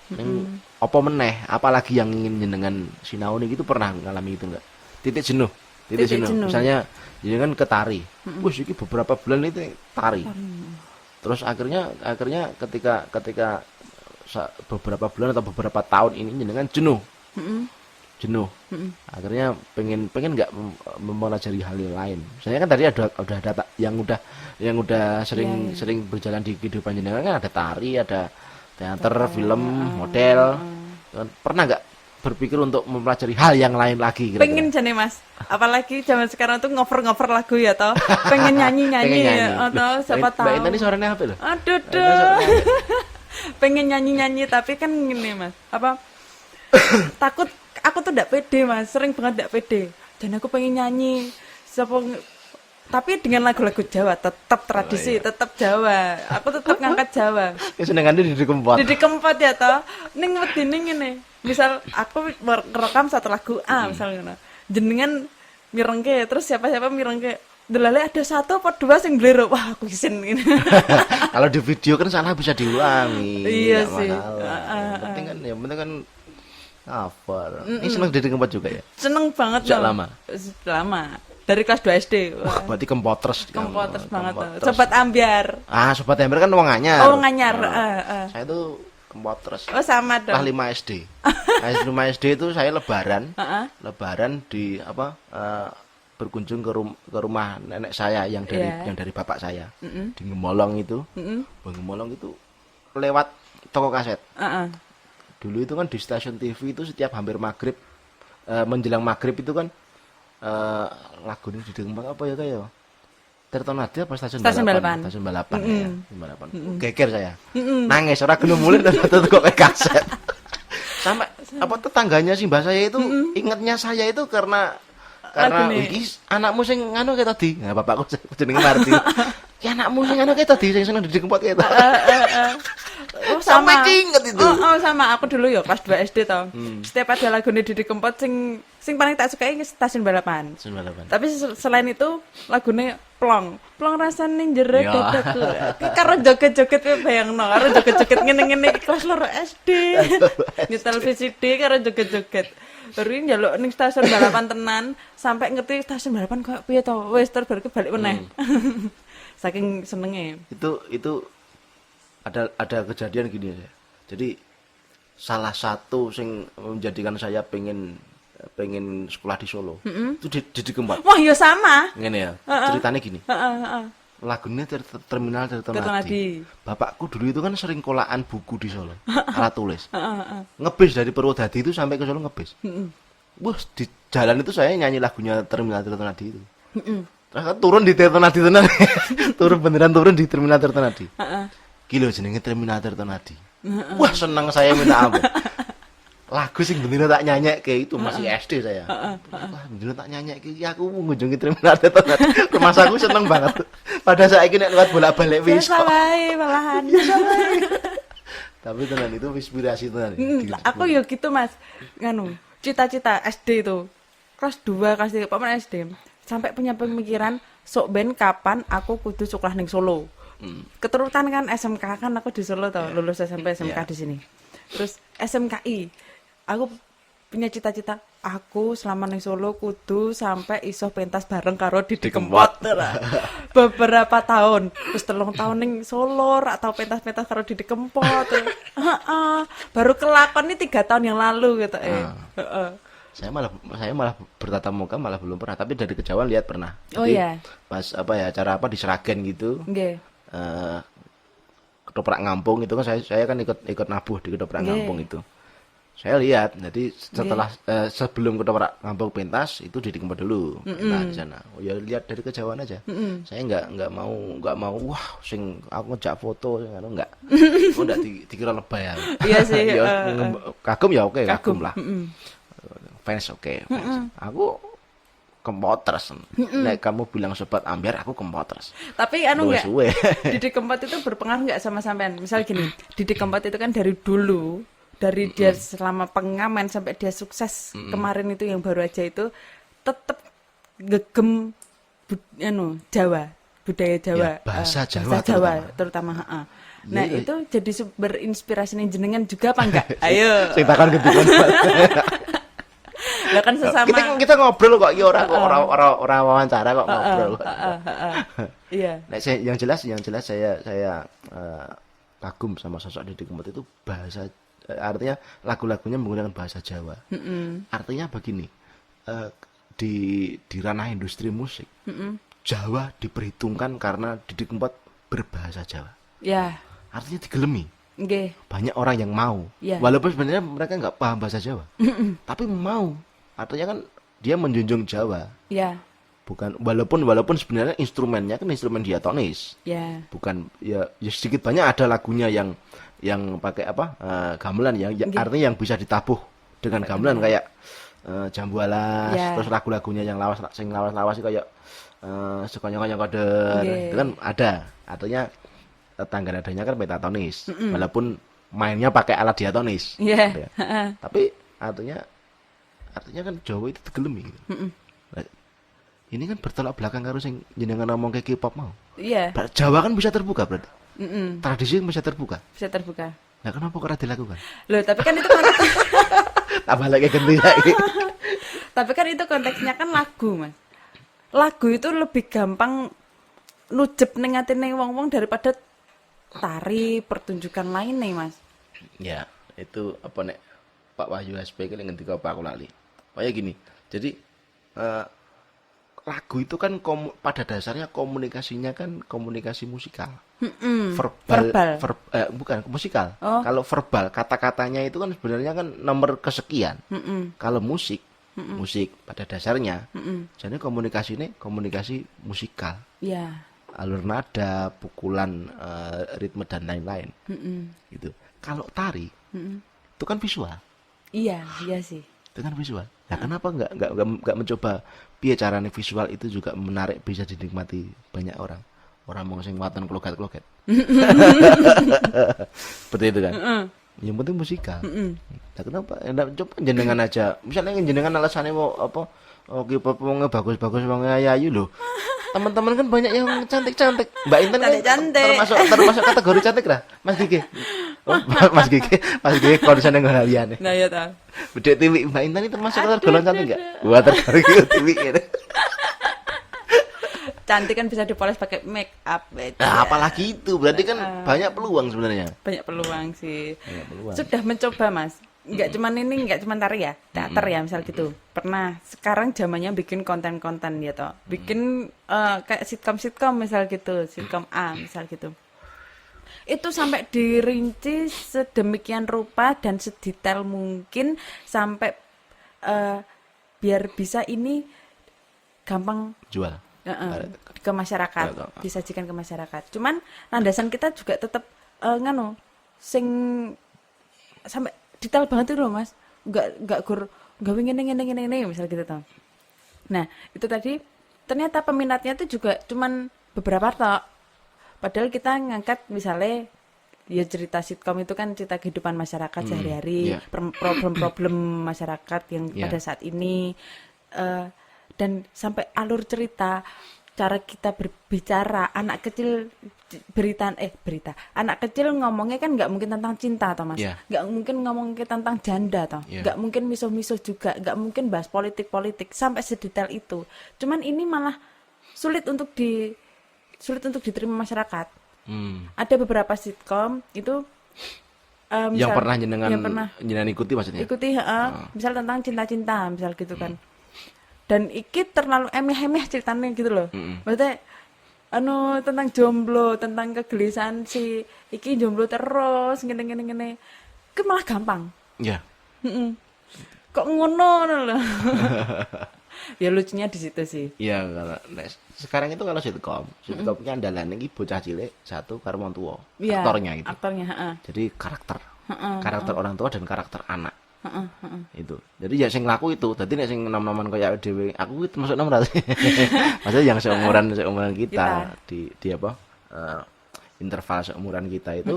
Ning apa meneh, apalagi yang ingin jenengan sinaoni gitu pernah ngalami itu enggak? Titik jenuh. Titik jenuh. Misalnya jenengan ke tari. Wis iki beberapa bulan itu tari. Terus akhirnya ketika beberapa bulan atau beberapa tahun ini jenengan jenuh. Akhirnya pengen nggak mempelajari hal yang lain. Misalnya kan tadi udah ada yang udah sering berjalan di kehidupan jenengan kan ada tari, ada teater, film, model. Pernah nggak berpikir untuk mempelajari hal yang lain lagi kira-kira? Pengen jane Mas. Apalagi zaman sekarang tuh ngover-ngover lagu ya toh. Pengen nyanyi-nyanyi ya atau siapa tahu. Mbak Intan ini suaranya apa loh? Aduh duh. Pengen nyanyi-nyanyi tapi kan gini Mas. Apa takut aku tuh ndak pede Mas, sering banget ndak pede. Dan aku pengen nyanyi. Tapi dengan lagu-lagu Jawa tetap tradisi, tetap Jawa. Aku tetap ngangkat Jawa. Kesenengannya Didi Kempot. Didi Kempot ya toh. Ning wedine ngene. Misal aku merekam satu lagu A misalnya ngono. Jenengan mirengke terus siapa-siapa mirengke. Delale ada satu apa dua sing blero. Wah, aku isin ngene. Kalau di video kan salah bisa diulangi. Iya nggak sih. masalah. Yang penting kan hafal. Ini seneng Didi Kempot juga ya? Seneng banget Sejak loh. lama? Lama. Dari kelas 2 SD. Wah, berarti kempoters. Kempoters banget tuh. Kempoters. Sobat ambiar. Sobat ember kan wong anyar. Oh, nganyar. Saya tuh kempoters. Oh, sama Kelas dong. 5 SD. Kelas 5 SD itu saya lebaran. Lebaran di berkunjung ke rumah nenek saya yang dari bapak saya. Di Gemolong itu. Bang Gemolong itu lewat toko kaset. Dulu itu kan di stasiun TV itu setiap hampir maghrib menjelang maghrib itu kan lagu ini didengpak apa ya kayak Tirta Nadi apa stasiun balapan? Stasiun balapan ya. Balapan. Geger saya. Nangis ora gelem mulih dan kok kaset. Sampai apa tetangganya si mbah saya itu ingatnya saya itu karena iki anakmu sing nganu kayak tadi. Nah, bapakku jenenge Marti. Ya anakmu sing nganu kayak tadi sing seneng Didi Kempot kayak tadi. Oh, sama. Sampai inget itu. Oh, sama aku dulu ya kelas 2 SD tau. Setiap ada lagu Didi Kempot sing paling tak sukai stasiun balapan. Stasiun balapan. Tapi selain itu lagunya plong rasane jero Ya. dadaku. Karo joget-joget kowe bayangno, karo joget-joget ngene-ngene iki kelas 2 SD. Nyetel VCD karo joget-joget. Baru ini njaluk ning stasiun balapan tenan sampai ngerti stasiun balapan koyo piye to. Wis terus baru balik meneh. Saking senenge. Itu ada kejadian gini ya. Jadi salah satu sing menjadikan saya pengen sekolah di Solo itu Didi Kempot. Wah, ya sama. Ngene ya. Ceritanya gini. Lagunya Terminal Tirta Nadi. Bapakku dulu itu kan sering kolaan buku di Solo, alat tulis. Ngebis dari Purwodadi itu sampai ke Solo ngebis. Wah, di jalan itu saya nyanyi lagunya Terminal Tirta Nadi itu. Terus kan turun di Tirta Nadi tenan. turun di Terminal Tirta Nadi. Kilo jenenge Terminal Tirta Nadi. Wah, senang saya minta ampun. Lagu sing bener tak nyanyekke itu masih SD saya. Wah, bener tak nyanyekke iki aku ngunjungi Terminal Tirta Nadi. Rumah aku seneng banget. Pada saiki nek lewat bolak-balik wis kok. Salah malahan. Tapi tenan itu inspirasi tenan. Aku ya gitu Mas. Nganu, cita-cita SD itu. Kelas 2, kelas 3, paman SD. sampai punya pemikiran sok ben kapan aku kudu sekolah ning Solo. Keturutan kan SMK kan aku di Solo tau, lulus SMP SMK Iya. di sini. Terus SMKI. Aku punya cita-cita aku selama ning Solo kudu sampai iso pentas bareng karo Didi Kempot. Beberapa tahun, terus 3 tahun ning Solo atau pentas-pentas karo Didi Kempot. Heeh. Baru kelakon ini 3 tahun yang lalu gitu Heeh. Saya malah bertatap muka malah belum pernah, tapi dari kejauhan lihat pernah. Oh Jadi ya. pas apa ya acara apa di Seragen gitu, Nggih. eh ketoprak ngampung itu kan saya kan ikut nabuh di ketoprak Nggih. ngampung itu. Saya lihat, jadi setelah sebelum ketoprak ngampung pentas itu Didi Kempot dulu pentas di sana. Oh ya lihat dari kejauhan aja. Saya nggak mau wah sing aku ngejak foto sing anu enggak. Oh enggak dikira lebay ya. Iya sih. Ya, kagum ya oke, kagum lah. Mm-mm. Fans oke, fans. Aku kempoters. Nek kamu bilang sobat ambiar, aku kempoters. Tapi anu Luwes enggak, suwe. Didi Kempot itu berpengaruh nggak sama sampean? Misal gini, Didi Kempot itu kan dari dulu, dari dia selama pengamen sampai dia sukses kemarin itu yang baru aja itu tetap gegem Jawa, budaya Jawa, Ya, bahasa Jawa bahasa Jawa terutama. terutama. Heeh. Nah Jadi- itu jadi sumber inspirasi jenengan juga apa enggak? Ayo, Sing takon Didi Kempot. lah kan sesama. Kita ngobrol kok, ya ora wawancara kok ngobrol. Iya, Nah, yang jelas saya kagum sama sosok Didi Kempot itu bahasa artinya lagu-lagunya menggunakan bahasa Jawa. Artinya begini, di ranah industri musik, Jawa diperhitungkan karena Didi Kempot berbahasa Jawa. ya, Artinya digelemi. nggih, Banyak orang yang mau, Iya. walaupun sebenarnya mereka nggak paham bahasa Jawa, tapi mau. Artinya kan dia menjunjung Jawa. ya, Bukan walaupun sebenarnya instrumennya kan instrumen diatonis. ya, Bukan ya sedikit banyak ada lagunya yang pakai apa? Gamelan artinya yang bisa ditabuh dengan gamelan kayak Jambu Alas, Ya. terus lagu-lagunya yang lawas itu kayak Sekonyong-konyong Koder. Nggih. Itu kan ada. Artinya tangga nadanya kan pentatonis. Walaupun mainnya pakai alat diatonis. ya, Gitu ya. Tapi artinya kan Jawa itu digelemi gitu. Nah, ini kan bertolak belakang karo sing jenengan ngomong ke K-pop mau. iya, Jawa kan bisa terbuka berarti. mm-mm, Tradisi bisa terbuka. bisa terbuka. Nah, kenapa kok ora dilakukan? Loh, tapi kan itu konteks, Tambah lagi ganti lagi. tapi kan itu konteksnya kan lagu, Mas. Lagu itu lebih gampang nujep ning atine wong-wong daripada tari pertunjukan lain nih, Mas. Ya, itu apa nek Pak Wahyu SP ki ngendika apa aku lali. Kayak gini. Jadi lagu itu kan pada dasarnya komunikasinya kan komunikasi musikal. Verbal. Bukan musikal. Oh. Kalau verbal kata-katanya itu kan sebenarnya kan nomor kesekian. Kalau musik pada dasarnya jadi komunikasi ini komunikasi musikal. Ya. Alur nada, pukulan, ritme dan lain-lain. Gitu. Kalau tari itu kan visual. Iya, iya sih. Itu kan visual. Nah, kenapa nggak mencoba piye carane visual itu juga menarik bisa dinikmati banyak orang. Orang mau sing watan kloget-kloget. Seperti itu kan. Yang penting musikal. Nah, kenapa? Nggak coba jenengan aja. Misalnya jenengan alasannya mau apa? Oke, wong bagus-bagus wong ayu lho. Teman-teman kan banyak yang cantik-cantik. Mbak Intan kan Cantik-cantik. termasuk kategori cantik lah. Mas Gigi. Oh, Mas Gigi konsen yang liyane. Nah, ya ta. Bedek Tiwi, Mbak Intan ini termasuk golongan cantik enggak? Wah, tergolong Tiwi ini. Cantik kan bisa dipoles pakai make up. Nah, apalagi itu berarti kan banyak peluang sebenarnya. Banyak peluang sih. Banyak peluang. Sudah mencoba, Mas. Enggak cuman tari ya, teater ya misal gitu. Pernah. Sekarang zamannya bikin konten-konten ya toh. Bikin kayak sitkom-sitkom misal gitu, sitkom A misal gitu. Itu sampai dirinci sedemikian rupa dan sedetail mungkin sampai biar bisa ini gampang Jual. ke masyarakat, disajikan ke masyarakat. Cuman landasan kita juga tetap sing sampai detail banget itu loh, Mas. Enggak gawe ngene misal gitu toh. Nah, itu tadi ternyata peminatnya itu juga cuman beberapa tok. Padahal kita ngangkat misalnya ya cerita sitkom itu kan cerita kehidupan masyarakat sehari-hari, yeah. problem-problem masyarakat yang Yeah. pada saat ini dan sampai alur cerita, cara kita berbicara, anak kecil anak kecil ngomongnya kan nggak mungkin tentang cinta toh mas, Iya. nggak mungkin ngomongnya tentang janda toh, Iya. nggak mungkin misuh-misuh juga, nggak mungkin bahas politik sampai sedetail itu. Cuman ini malah sulit untuk diterima masyarakat. Ada beberapa sitkom itu Yang misal pernah jenengan ikuti maksudnya? ikuti misal tentang cinta-cinta misal gitu kan, dan iki terlalu emeh-emeh ceritanya gitu loh. Maksudnya tentang jomblo, tentang kegelisahan si iki jomblo terus gini itu malah gampang. Ya. Kok ngono loh. Ya lucunya di situ sih. Iya, kalau sekarang itu kalau sitkomnya andalan iki bocah cilik satu karo wong tuwa. Iya, Aktornya gitu. aktornya Jadi karakter orang tua dan karakter anak. Itu. Jadi ya sing laku itu. Dadi nek sing nom-noman kaya dhewe, aku itu masuk nomor sih. Maksudnya yang seumuran kita di apa? Interval seumuran kita itu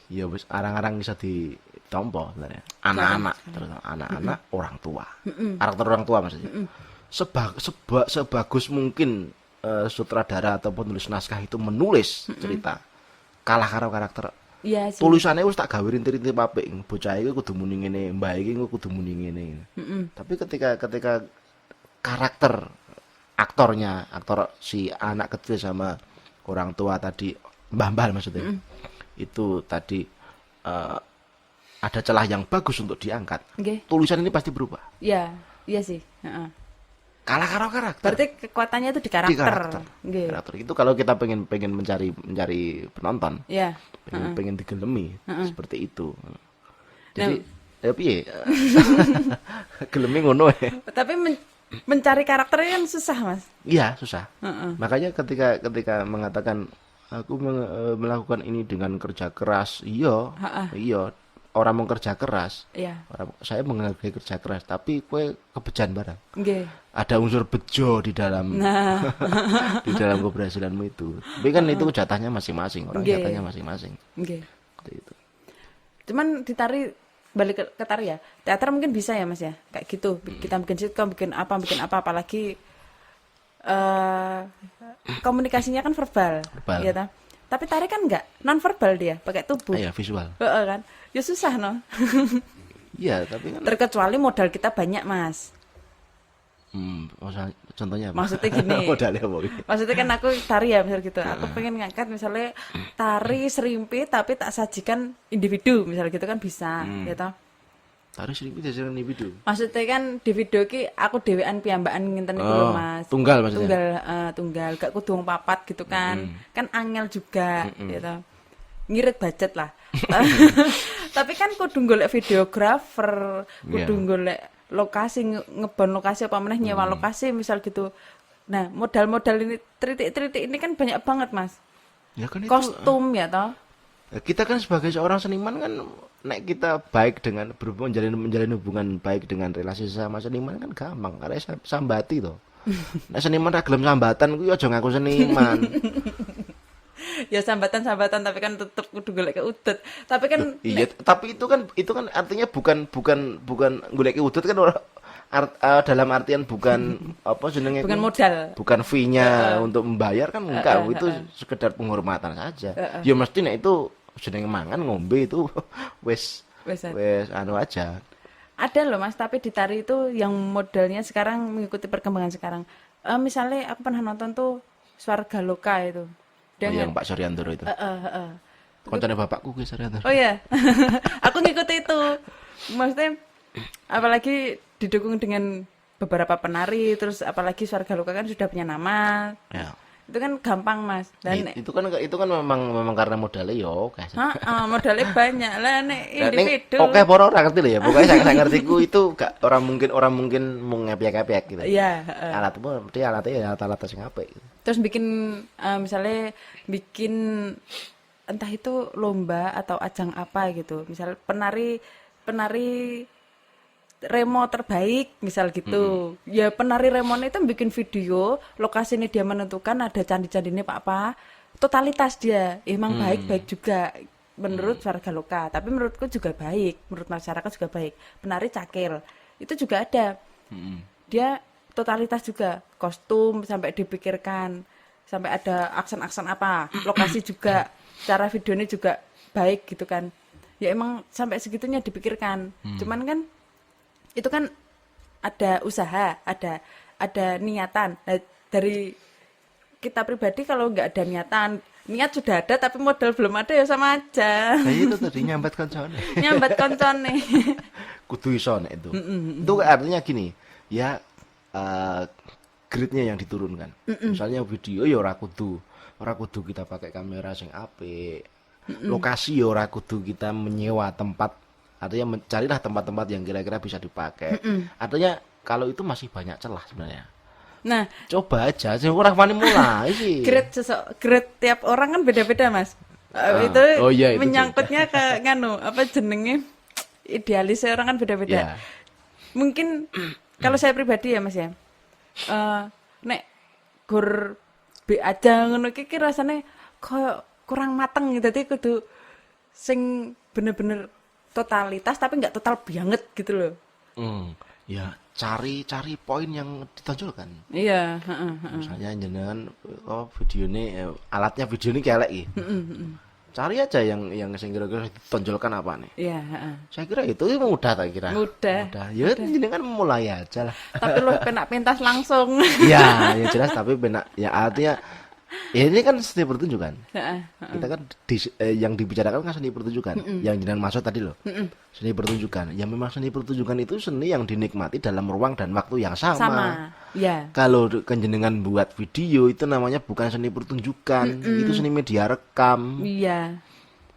ya wis arang-arang bisa ditompo sebenarnya. Anak-anak, terus anak-anak orang tua. Karakter orang tua maksudnya. Sebagus mungkin sutradara ataupun penulis naskah itu menulis cerita kalah karo karakter. Iya sih. Tulisannya wis tak gawe rintik-rintik apik. Bocah iki kudu muni ngene, mbah iki kudu muni ngene. Tapi ketika karakter aktor si anak kecil sama orang tua tadi, mbah-mbah maksudnya. Itu tadi ada celah yang bagus untuk diangkat. Nggih. Tulisan ini pasti berubah. Iya sih. Kalah karo karakter. Berarti kekuatannya itu di Di karakter. karakter. Nggih. Karakter itu kalau kita pengen mencari penonton, Iya. pengen digelemi seperti itu. Jadi ya piye? Gelemi ngono ya. Tapi mencari karakternya kan susah, Mas. Iya, susah. Makanya ketika mengatakan aku melakukan ini dengan kerja keras, iya. Orang mau kerja keras. Iya. Saya menghargai kerja keras, tapi kue kebejan barang. Nggih. Ada unsur bejo di dalam di dalam keberhasilanmu itu. Tapi kan itu jatahnya masing-masing, orang Nggih. jatahnya masing-masing. Nggih. Seperti itu. Cuman ditari balik ke tari ya. Teater mungkin bisa ya, Mas ya. Kayak gitu. Kita bikin sitkom, bikin apa apalagi komunikasinya kan verbal. Verbal. Iya ta? Tapi tari kan enggak, non verbal dia, pakai tubuh. Iya, visual. Heeh kan. Ya susah no. Iya, tapi kan Terkecuali modal kita banyak, Mas. contohnya apa? Maksudnya gini. Modalnya apa? Maksudnya kan aku tari ya misal gitu. Aku pengen ngangkat misalnya tari serimpi tapi tak sajikan individu misal gitu kan bisa, ya toh. Tari seribu jajaran individu. Maksudnya kan di video ki aku dhewean piyambakan ngenten iku lho, Mas. Tunggal maksudnya. Tunggal gak kudu wong papat gitu kan. Kan angel juga, ya toh. Ngirit budget lah. Tapi kan kudu golek videografer, kudu golek lokasi ngebon lokasi apa meneh nyewa lokasi misal gitu. Nah, modal-modal ini tritik-tritik ini kan banyak banget, Mas. Ya kan itu. Kostum ya toh. Kita kan sebagai seorang seniman kan nek kita baik dengan menjalin hubungan baik dengan relasi sama seniman kan gampang karena sambati toh. Nek seniman ra gelem sambatan kuwi aja ngaku seniman. Ya sambatan-sambatan tapi kan tetep kudu golek keudut. Tapi kan Iya, tapi itu kan artinya bukan golek udut kan dalam artian bukan apa jenenge bukan modal. bukan fee-nya untuk membayar kan enggak, itu sekedar penghormatan saja. Ya mesti nek itu jenenge mangan ngombe itu wis Wis anu aja. ada loh Mas, tapi di tari itu yang modelnya sekarang mengikuti perkembangan sekarang. Misalnya aku pernah nonton tuh Swarga Loka itu. Yang Pak Suryandoro itu. Koncone bapakku kuwi Suryandoro. Oh ya, aku ngikuti itu. Maksudnya, apalagi didukung dengan beberapa penari, terus apalagi Swarga Loka kan sudah punya nama. Ya. Itu kan gampang Mas. Dan Itu kan memang karena modalnya ya oke. modalnya banyak lah nek individu. Oke, poro ora ngerti lho ya. Pokoknya saya ngertiku itu gak orang mungkin mau ngepek-ngepek gitu. Iya, Alatmu mesti alatnya ya alat sing apik. Terus bikin misalnya bikin entah itu lomba atau ajang apa gitu. Misal penari remo terbaik misal gitu. Ya penari remon itu bikin video, lokasinya dia menentukan ada candi-candinya apa. Totalitas dia emang baik-baik juga menurut Swarga Loka, tapi menurutku juga baik, menurut masyarakat juga baik. Penari cakil itu juga ada. Dia totalitas juga, kostum sampai dipikirkan, sampai ada aksen-aksen apa, lokasi juga, cara videonya juga baik gitu kan. Ya emang sampai segitunya dipikirkan. Cuman kan itu kan ada usaha, ada niatan. Nah, dari kita pribadi kalau nggak ada niatan, niat sudah ada tapi modal belum ada ya sama aja. Kayak itu tadi nyambat koncone. Nyambat koncone. Kudu iso nek itu. Itu artinya gini, ya grade-nya yang diturunkan. Misalnya video ya ora kudu kita pakai kamera sing apik. Lokasi ya ora kudu kita menyewa tempat. Artinya carilah tempat-tempat yang kira-kira bisa dipakai. Artinya kalau itu masih banyak celah sebenarnya. Nah, Coba aja, sih orang wani mulai sih. grade tiap orang kan beda-beda, Mas. Itu oh iya, itu menyangkutnya ke nganu, apa jenenge? Idealisnya orang kan beda-beda. Ya. Mungkin kalau saya pribadi ya, Mas ya. Nek gur B aja ngono iki rasane koyo kurang mateng gitu. Dadi kudu sing bener-bener totalitas tapi nggak total banget gitu loh. Ya cari poin yang ditonjolkan. Iya, Misalnya jenengan video ini alatnya video ini kelek iki. Cari aja yang sing kira-kira ditonjolkan apa nih. Iya, Saya kira itu mudah tak kira. Mudah. Ya jenengan mulai aja lah. Tapi lo penak pentas langsung. Ya, yang jelas tapi benak ya artinya ya ini kan seni pertunjukan. Kita kan yang dibicarakan kan seni pertunjukan. Yang jenengan maksud tadi loh. Seni pertunjukan. Ya memang seni pertunjukan itu seni yang dinikmati dalam ruang dan waktu yang sama. Sama. Ya. Kalau jenengan buat video itu namanya bukan seni pertunjukan, itu seni media rekam. Iya.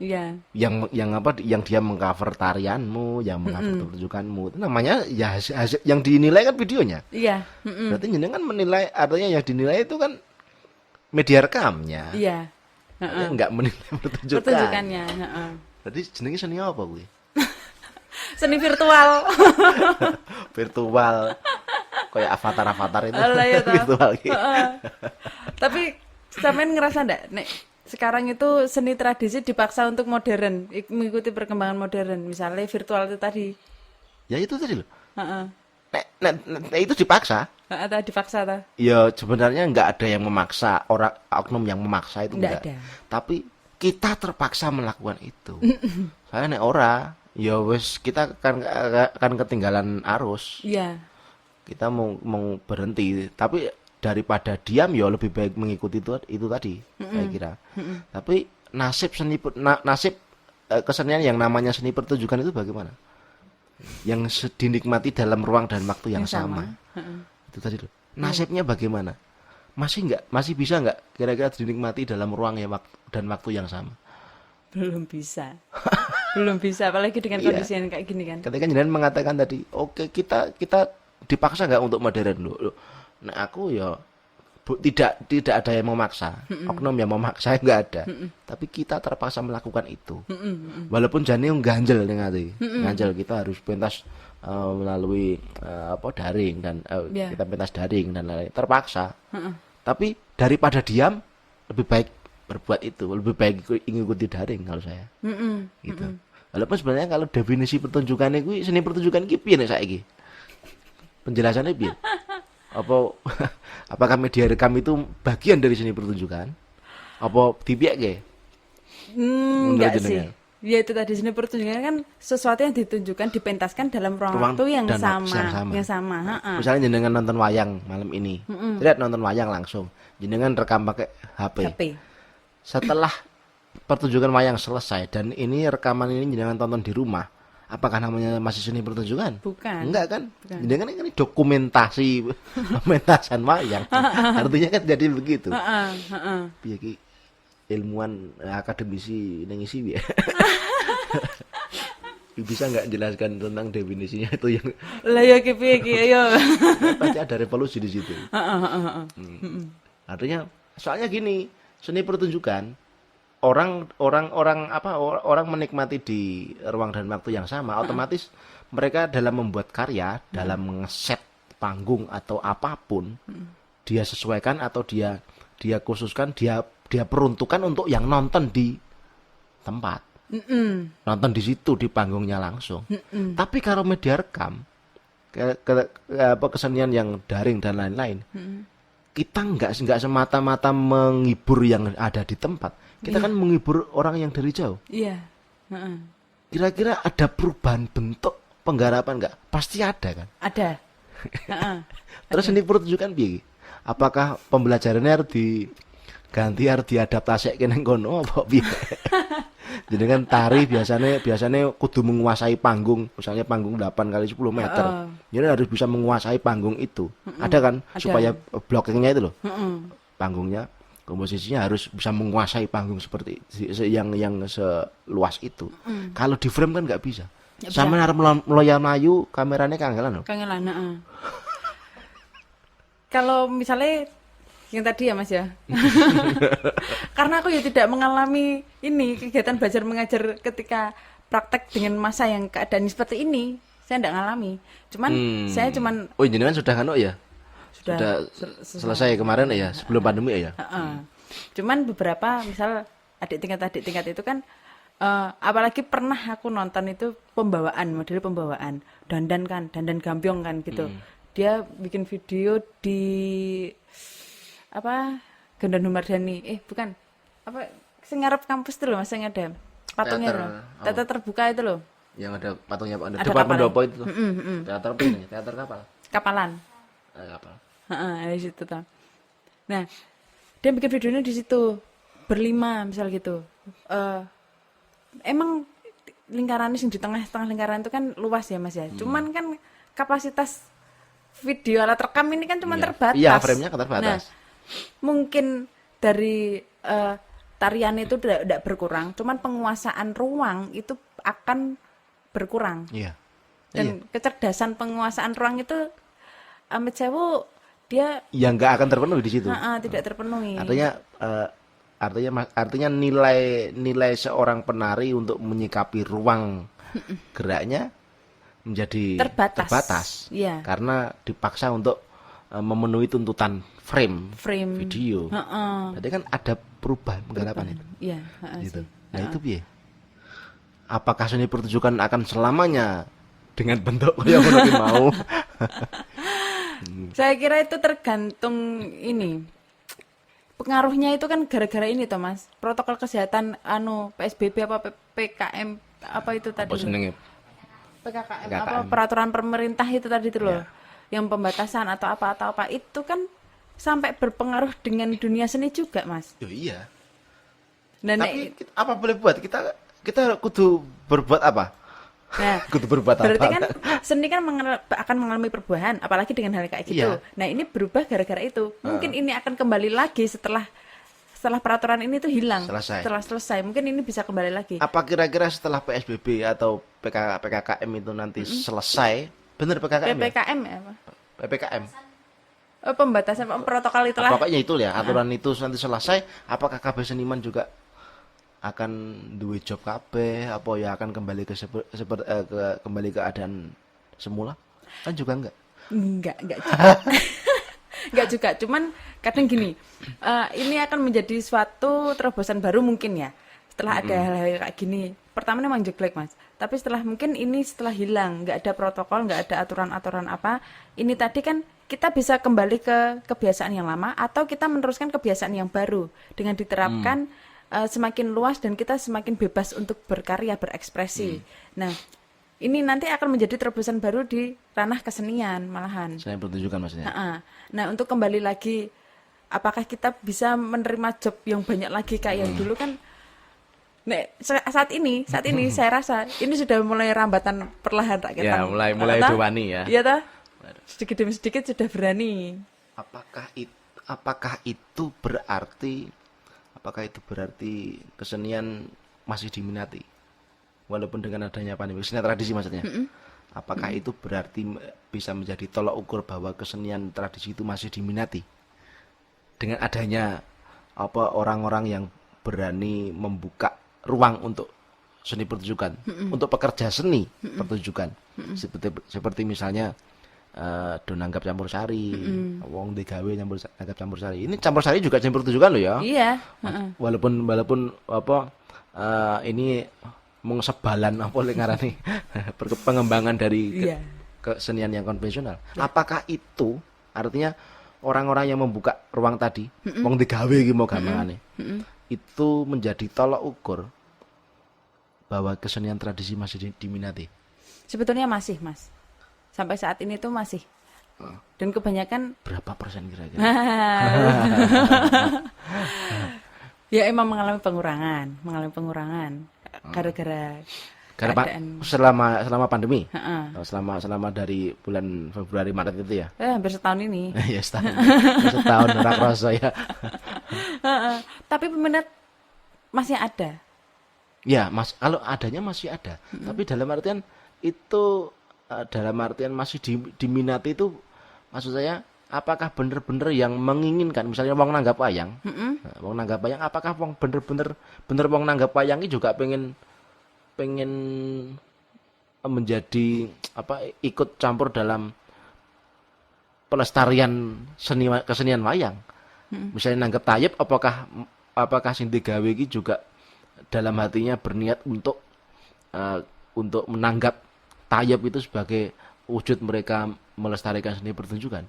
Iya. Yang dia mengcover tarianmu, yang mengcover pertunjukanmu. Itu namanya ya hasil yang dinilai kan videonya. Iya. Berarti jenengan menilai, artinya yang dinilai itu kan media rekamnya. Iya. Enggak menilai pertunjukan. Pertunjukannya, Berarti jenenge seni apa kuwi? Seni virtual. Virtual. Kayak avatar itu. Alah, ya toh. Virtual gitu. Tapi sampean ngerasa ndak nek sekarang itu seni tradisi dipaksa untuk modern, mengikuti perkembangan modern, misalnya virtual itu tadi. Ya itu tadi loh. Heeh. Nek itu dipaksa. Atau dipaksa ta? Ya sebenarnya nggak ada yang memaksa, orang oknum yang memaksa itu Nggak enggak. ada. Tapi kita terpaksa melakukan itu. Saya nek ora, ya wes kita kan ketinggalan arus. Iya. Kita mau berhenti, tapi daripada diam ya lebih baik mengikuti itu tadi, saya kira. Tapi nasib kesenian yang namanya seni pertunjukan itu bagaimana? Yang dinikmati dalam ruang dan waktu yang sama. Itu tadi loh. Nasibnya bagaimana? Masih bisa nggak kira-kira dinikmati dalam ruang dan waktu yang sama? Belum bisa. Belum bisa, apalagi dengan kondisi yang kayak gini kan. Ketika jenengan mengatakan tadi, oke kita dipaksa nggak untuk modern loh. Nah aku ya tidak ada yang memaksa, oknum yang memaksa nggak ada. Tapi kita terpaksa melakukan itu. Walaupun jane ganjel ning ati. Ganjel kita harus pentas melalui daring dan kita pentas daring dan lain-lain. Terpaksa. Tapi daripada diam lebih baik berbuat itu, lebih baik mengikuti daring kalau saya. Gitu. Walaupun sebenarnya kalau definisi pertunjukan itu seni pertunjukan iki piye nek saiki? Penjelasannya piye? Apakah media rekam itu bagian dari seni pertunjukan? Apa dipiake? Enggak sih. Ya itu tadi seni pertunjukan kan sesuatu yang ditunjukkan, dipentaskan dalam ruang waktu yang sama. Misalnya jenengan nonton wayang malam ini. Tidak nonton wayang langsung. Jenengan rekam pakai HP. Setelah pertunjukan wayang selesai dan ini rekaman ini jenengan tonton di rumah. Apakah namanya masih seni pertunjukan? Bukan. Enggak kan? Jangan ini dokumentasi pementasan wayang. Artinya kan jadi begitu. Piye ki ilmuwan akademisi ning isi piye? Bisa nggak jelaskan tentang definisinya itu yang lah ya ki piye ki ayo. Pasti ada revolusi di situ. Artinya soalnya gini, seni pertunjukan orang menikmati di ruang dan waktu yang sama, otomatis mereka dalam membuat karya, dalam ngeset panggung atau apapun, dia sesuaikan atau dia khususkan, dia peruntukan untuk yang nonton di tempat, nonton di situ di panggungnya langsung. Tapi kalau media rekam, kesenian yang daring dan lain-lain, kita nggak semata-mata menghibur yang ada di tempat, kita kan menghibur orang yang dari jauh. Iya. Heeh. Kira-kira ada perubahan bentuk penggarapan nggak? Pasti ada kan. Ada. Heeh. Terus seni pertunjukan piye? Apakah pembelajarannya harus diganti, harus diadaptasi kene kono apa piye? Jadi kan tari biasanya kudu menguasai panggung, misalnya panggung 8 kali 10 meter. Jadi harus bisa menguasai panggung itu. Ada kan Ada. supaya blockingnya itu loh. Heeh. Panggungnya, komposisinya harus bisa menguasai panggung seperti yang seluas itu. Kalau di frame kan nggak bisa. Nggak Sama bisa. harus meloya melayu kameranya kangelan loh. Kangelan, heeh. Kalau misalnya yang tadi ya Mas ya. Karena aku ya tidak mengalami ini kegiatan belajar mengajar ketika praktek dengan masa yang keadaan seperti ini. Saya tidak ngalami. Cuman saya cuman Oh jenengan sudah kan ya? sudah Selesai kemarin ya, sebelum pandemi ya? heeh. Cuman beberapa misal adik tingkat itu kan apalagi pernah aku nonton itu model pembawaan dandan gambyong kan gitu. Dia bikin video di apa Gandhan Humardani bukan apa sing ngarep kampus itu loh Mas yang ada patungnya Teater, loh. Teater terbuka itu loh. Yang ada patungnya Pak, Ada depan kapalnya. pendopo itu tuh. Teater apa ini? Teater kapal. Kapalan. Kapal. Heeh, di situ tuh. Nah, dia bikin videonya di situ berlima misal gitu. Emang lingkarannya sing di tengah-tengah lingkaran itu kan luas ya Mas ya. Cuman kan kapasitas video alat rekam ini kan cuma Iya. terbatas. Iya, frame-nya kan terbatas. Nah, mungkin dari tarian itu tidak berkurang, cuman penguasaan ruang itu akan berkurang. Iya. Dan kecerdasan penguasaan ruang itu Amit Sewu dia Yang nggak akan terpenuhi di situ. tidak terpenuhi. Artinya nilai seorang penari untuk menyikapi ruang geraknya menjadi terbatas. Iya. Karena dipaksa untuk memenuhi tuntutan frame video. Berarti kan ada perubahan penggarapan itu. Iya, Gitu. sih. Nah itu piye? Apakah seni pertunjukan akan selamanya dengan bentuk yang menurut mau? Saya kira itu tergantung ini. Pengaruhnya itu kan gara-gara ini toh Mas. Protokol kesehatan PSBB apa PKM apa itu tadi? Apa senengnya? PKKM PKKM. apa peraturan pemerintah itu tadi itu loh. Ya. Yang pembatasan atau apa itu kan sampai berpengaruh dengan dunia seni juga, Mas. Oh, iya. Dan Tapi apa boleh buat? Kita kudu berbuat apa? nah, Kudu berbuat apa? berarti kan seni kan akan mengalami perubahan, apalagi dengan hal kayak gitu. Iya. Nah, ini berubah gara-gara itu. Mungkin ini akan kembali lagi setelah peraturan ini tuh hilang. Selesai. Setelah selesai, mungkin ini bisa kembali lagi. Apa kira-kira setelah PSBB atau PKKM itu nanti selesai? Bener PKKM ya? PPKM ya, apa? PPKM. Pembatasan protokol itulah. Pokoknya itu ya, aturan itu nanti selesai, apakah KB seniman juga akan duwe job KB apa ya akan kembali ke kembali ke keadaan semula? Kan juga enggak. Enggak juga. Enggak juga, cuman kadang gini, ini akan menjadi suatu terobosan baru mungkin ya. Setelah ada hal-hal kayak gini, pertama memang jelek Mas. Tapi setelah hilang, nggak ada protokol, nggak ada aturan-aturan apa, ini tadi kan kita bisa kembali ke kebiasaan yang lama atau kita meneruskan kebiasaan yang baru dengan diterapkan semakin luas dan kita semakin bebas untuk berkarya, berekspresi. Nah, ini nanti akan menjadi terobosan baru di ranah kesenian malahan. Saya pertunjukan maksudnya. Nah, untuk kembali lagi, apakah kita bisa menerima job yang banyak lagi kayak yang dulu kan? Nah, saat ini saya rasa ini sudah mulai rambatan perlahan rakyat. Ya, mulai dewani ya. Iya toh? Sedikit demi sedikit sudah berani. Apakah itu berarti kesenian masih diminati walaupun dengan adanya pandemi, kesenian tradisi maksudnya? Apakah itu berarti bisa menjadi tolak ukur bahwa kesenian tradisi itu masih diminati dengan adanya orang-orang yang berani membuka ruang untuk seni pertunjukan, untuk pekerja seni pertunjukan, seperti misalnya Donanggap Campur Sari, wong digawe nanggap campur sari. Ini campur sari juga seni pertunjukan loh ya. Iya. Walaupun ini mung sebalan apa lek ngarani pengembangan dari Iya. kesenian yang konvensional. Apakah itu artinya orang-orang yang membuka ruang tadi, wong digawe iki mau gampangane, itu menjadi tolak ukur bahwa kesenian tradisi masih diminati? Sebetulnya masih, Mas. Sampai saat ini tuh masih. Dan kebanyakan Berapa persen kira-kira? ya emang mengalami pengurangan gara-gara Karena keadaan. selama pandemi, Heeh. selama dari bulan Februari Maret itu ya. Hampir setahun ini. Ya setahun ora kerasa ya. Heeh. Tapi peminat masih ada. Ya, Mas, kalau adanya masih ada. Tapi dalam artian itu dalam artian masih diminati itu, maksud saya apakah bener-bener yang menginginkan, misalnya wong nanggap wayang, wong nanggap wayang, apakah wong bener-bener wong nanggap wayang ini juga pengen menjadi apa, ikut campur dalam pelestarian kesenian wayang. Misalnya nanggap tayub, apakah sing digawe iki juga dalam hatinya berniat untuk menanggap tayub itu sebagai wujud mereka melestarikan seni pertunjukan.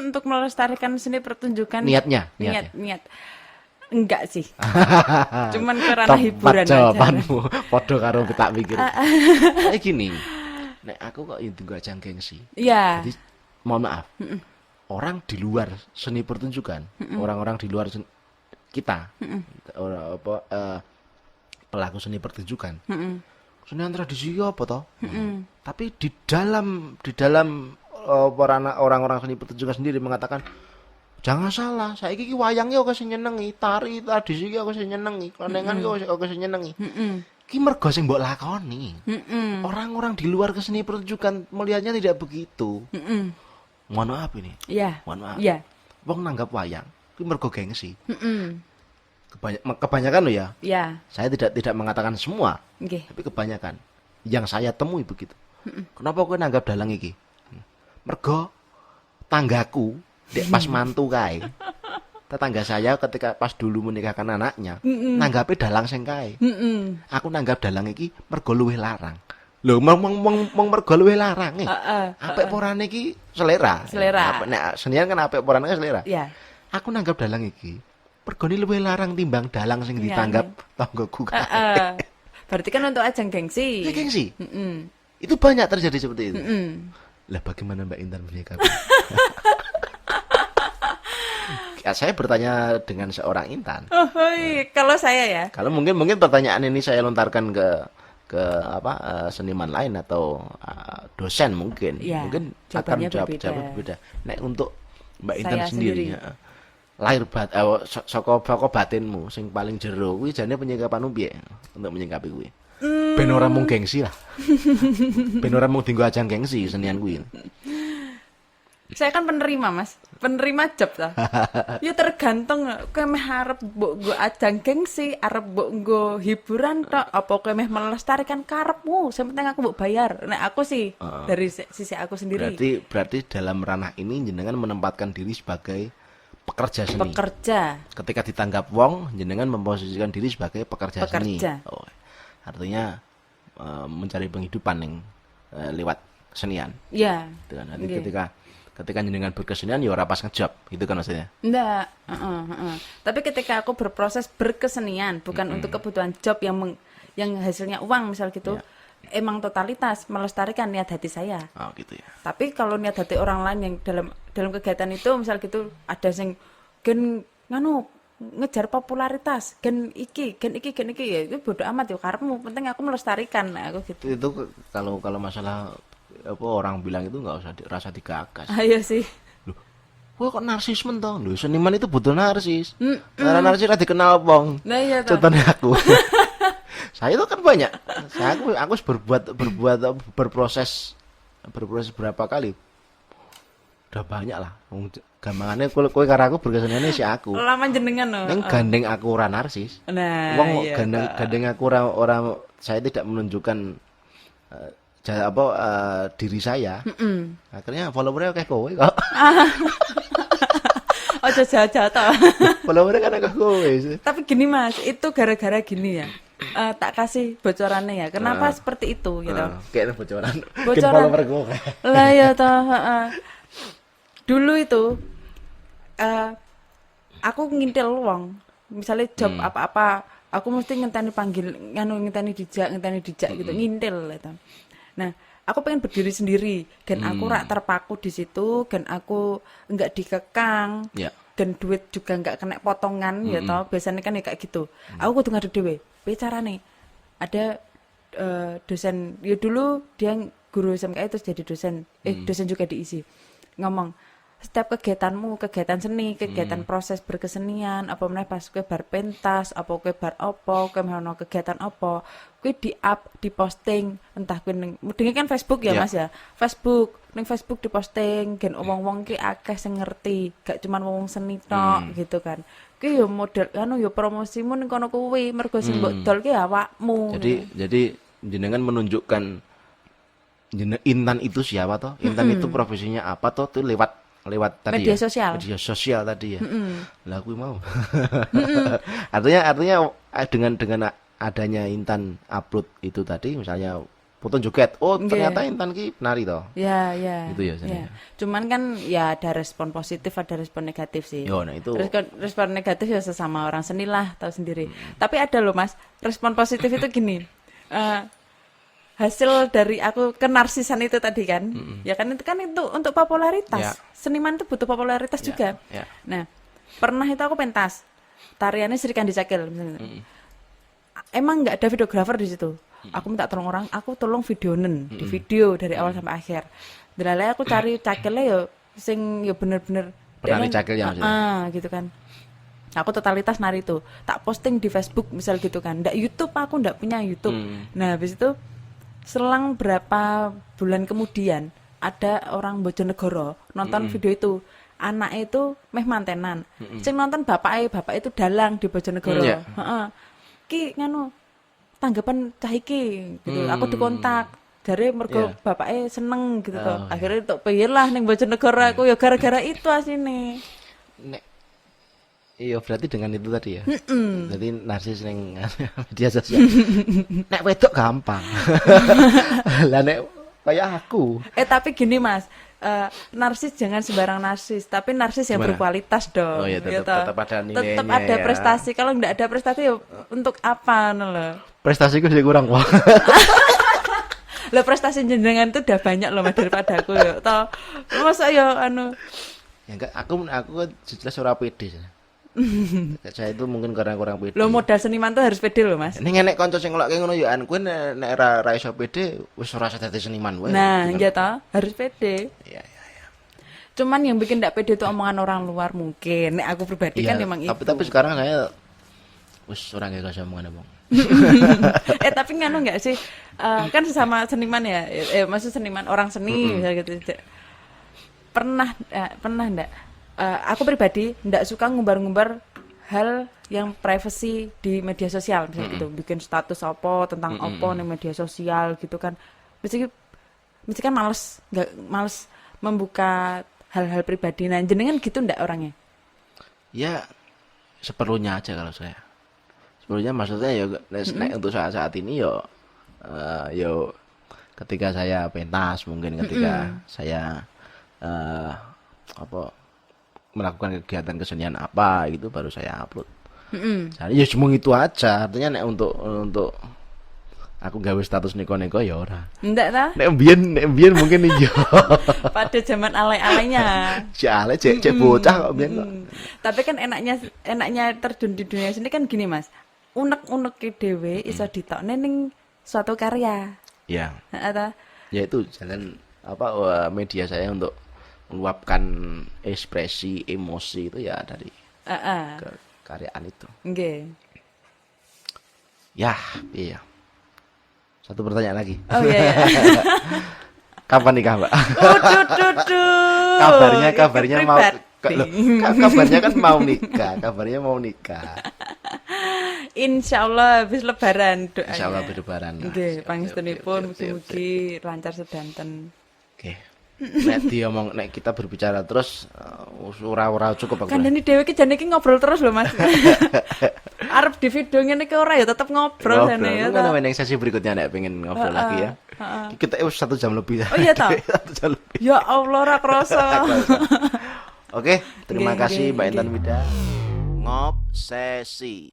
Untuk melestarikan seni pertunjukan Niat. enggak sih. Cuman karena hiburan aja. Jawabanmu padha karo tak pikir. Kayak gini. Nek aku kok itu gak gengsi. Iya. Jadi mohon maaf. Orang di luar seni pertunjukan, orang-orang di luar kita, pelaku seni pertunjukan. Kesenian tradisi apa toh? Tapi di dalam orang-orang seni pertunjukan sendiri mengatakan, jangan salah, saiki iki wayang yo kok nyenengi, tari tradisi iki kok nyenengi, klenengan kok nyenengi. Ki mergo sing mbok lakoni. Orang-orang di luar keseni pertunjukan melihatnya tidak begitu. Mohon maaf ini. Iya. Mohon maaf. Iya. Wong nanggap wayang ki mergo gengsi. Kebanyakan loh ya. Iya. Saya tidak mengatakan semua, Nggih. tapi kebanyakan yang saya temui begitu. Kenapa kowe nanggap dalang iki? Mergo tanggaku dek pas mantu kae. Tetangga saya ketika pas dulu menikahkan anaknya, nanggape dalang sing kae. Aku nanggap dalang iki mergo luwih larang. Lho, mong mergo luwih larang e. Apik porane iki selera. Selera. Nek senian kan apik porane selera. Iya. Aku nanggap dalang iki mergone luwih larang timbang dalang sing Iya, ditanggap tanggoku kae. Berarti kan untuk ajang gengsi. Ya gengsi. Itu banyak terjadi seperti itu. Lah bagaimana Mbak Intan menyikapi? Ya, saya bertanya dengan seorang Intan. Kalau saya ya. Kalau mungkin pertanyaan ini saya lontarkan ke seniman lain atau dosen mungkin. Ya, Mungkin akan jawabannya jawab berbeda. berbeda. Nek untuk Mbak Intan Saya sendiri, sendiri. lahir saka batinmu sing paling jero kuwi jane penyikapanmu piye untuk menyikapi kuwi? Ben ora mung gengsi lah. Ben ora mung dienggo ajang gengsi senian kuwi. Saya kan penerima, Mas. Penerima job ta. Ya tergantung kowe meh arep mbok nggo ajang gengsi, arep mbok nggo hiburan tok, apa kowe meh melestarikan karepmu, sing penting aku mbok bayar. Nek aku sih dari sisi aku sendiri. Berarti dalam ranah ini jenengan menempatkan diri sebagai pekerja seni. Pekerja. Ketika ditanggap wong, jenengan memposisikan diri sebagai pekerja seni. Oh, artinya mencari penghidupan yang lewat kesenian. Iya. Gitu kan. Nanti ketika jenengan berkesenian ya ora pas ngejob, gitu kan maksudnya. Enggak, Tapi ketika aku berproses berkesenian bukan untuk kebutuhan job yang hasilnya uang misal gitu. Emang totalitas melestarikan niat hati saya. Oh, gitu ya. Tapi kalau niat hati orang lain yang dalam kegiatan itu misal gitu ada sing gen ngejar popularitas, gen iki ya itu bodo amat ya karepmu, penting aku melestarikan. Nah, aku gitu. Itu kalau masalah apa orang bilang itu nggak usah rasa digagas. Iya sih. Loh, kok narsismen toh? Loh, seniman itu butuh narsis. Karena narsis ra dikenal wong. Nah iya toh. Contohnya aku. Saya itu kan banyak. Aku berproses berapa kali. Udah banyak lah. Gampangannya kowe karo aku berkeseniane si aku. Lama jenengan loh. Ning gandeng aku ora narsis. Nah, Wong iya. gandeng aku ora saya tidak menunjukkan Mm. diri saya. Akhirnya followernya kayak kowe kok. Aja jahat-jahat toh. Followernya kan akeh kowe sih. Tapi gini Mas, itu gara-gara gini ya. Tak kasih bocorannya ya. Kenapa seperti itu gitu? Kayaknya bocoran. Bocoran. Follower gue. Lah ya toh, dulu itu aku ngintil wong. Misalnya job apa-apa, aku mesti ngenteni panggil, ngenteni dijak gitu, ngintil gitu. Nah, aku pengen berdiri sendiri, dan aku rak terpaku di situ, dan aku enggak dikekang. Ya. Dan duit juga nggak kena potongan ya toh, biasanya kan ya kayak gitu. Aku kudu ngadep dhewe. Piye carane? Ada dosen ya dulu dia guru SMK terus jadi dosen. Dosen juga diisi. Ngomong, setiap kegiatanmu, kegiatan seni, kegiatan proses berkesenian, apa meneh pas kowe bar pentas, apa kowe bar apa, kowe ono kegiatan apa, kowe di-up, di-posting, entah kowe ning mudenge kan Facebook ya Mas ya. Facebook, ning Facebook di-posting, gen wong-wong ki akeh sing ngerti, gak cuman wong seni tok gitu kan. Ki yo model yo promosimu ning kono kuwi, mergo sing mbok dol ki awakmu. Jadi jenengan menunjukkan Intan itu siapa toh? Intan itu profesinya apa toh? Tuh lewat tadi media ya? sosial. Media sosial tadi ya. Lah aku mau. artinya dengan adanya Intan upload itu tadi misalnya foto joget. Oh, ternyata Intan ki penari toh. Ya. Gitu ya, Ya. Cuman kan ya ada respon positif, ada respon negatif sih. Yo, nah itu. Respon negatif ya sesama orang seni lah, tahu sendiri. Tapi ada loh Mas, respon positif itu gini. Hasil dari aku kenarsisan itu tadi kan, ya kan itu untuk popularitas. Ya. Seniman itu butuh popularitas juga. Ya. Nah, pernah itu aku pentas, tariannya Sri Kandi Cakil misalnya. Emang nggak ada videografer di situ. Aku minta tolong orang, aku tolong videonen di video dari awal sampai akhir. Delale aku cari cakilnya yo, sing yo bener-bener Penari cakil yang maksudnya. gitu kan. Aku totalitas nari itu, tak posting di Facebook misal gitu kan. Ndak YouTube, aku ndak punya YouTube. Nah, habis itu selang berapa bulan kemudian ada orang Bojonegoro nonton video itu, anak itu meh mantenan, sing nonton bapak itu dalang di Bojonegoro. Ki nganu tanggapan cah iki gitu, aku dikontak jare mergo bapaknya seneng gitu toh. Akhirnya tok pengen lah ning Bojonegoro aku ya gara-gara itu asine. Nek iya berarti dengan itu tadi ya. Jadi narsis ning media sosial. Nek wedok gampang. Lah nek kayak aku. Tapi gini Mas, narsis jangan sembarang narsis, tapi narsis yang Gimana? berkualitas dong. Oh iya, tetap ada nilainya Tetap ada ya. prestasi. Kalau nggak ada prestasi ya untuk apa loh? Prestasiku sih kurang wah. Lah prestasi jenengan tuh udah banyak loh Mas daripada aku ya. Toh masa ya anu. Ya enggak, aku kan jelas ora pede sih. Saya itu mungkin karena kurang pede. Lo modal seniman tuh harus pede loh Mas. Ning enek kanca sing ngelokke ngono ya an kuwi nek ra iso pede wis ora usah dadi seniman wae. Nah, ya toh harus pede. Iya. Cuman yang bikin ndak pede itu omongan orang luar mungkin. Nek aku pribadi kan emang itu. Tapi sekarang saya wis ora nggak kasih omongan omong. Tapi nganu nggak sih? Kan sesama seniman ya. Maksud seniman orang seni misalnya gitu. Pernah ndak? Aku pribadi ndak suka ngumbar-ngumbar hal yang privacy di media sosial misalnya gitu, bikin status apa tentang apa di media sosial gitu kan. Mesti kan males membuka hal-hal pribadi. Nah, jenengan gitu ndak orangnya? Ya seperlunya aja kalau saya. Seperlunya maksudnya ya nek untuk saat ini yo ketika saya pentas mungkin ketika saya melakukan kegiatan kesenian apa gitu baru saya upload. Jadi ya cuma itu aja. Artinya nek untuk aku gawe status neko-neko ya ora. Ndak ta? Nek mbiyen mungkin iya. Pada zaman alay-alaynya. Jale cek bocah kok mbiyen kok. Tapi kan enaknya terjun di dunia sini kan gini Mas. Unek-unek dhewe iso ditokne ning suatu karya. Iya. Heeh. Ya itu jalan media saya untuk meluapkan ekspresi emosi itu ya dari kekaryaan itu. Nggih. Ya, iya. Satu pertanyaan lagi. Oh iya. Kapan nikah, Mbak? Kabarnya mau kabarnya kan mau nikah. Kabarnya mau nikah. Insyaallah habis lebaran doanya. Insyaallah habis lebaran. Nggih, pangestunipun mugi-mugi lancar sedanten. Oke. Nek kita berbicara terus ora cukup aku. Kandani dhewe ki jane iki ngobrol terus lho Mas. Arep di video ngene iki ora ya tetep ngobrol jane ya. Ngono yang sesi berikutnya nek pengen ngobrol lagi ya. Kita 1 jam lebih. Oh iya toh? 1 jam lebih. Ya Allah ora krasa. Oke, terima Nggih, kasih nggih, Mbak Intan nggih. Mida. Ngobsesi.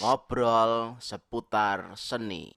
Ngobrol seputar seni.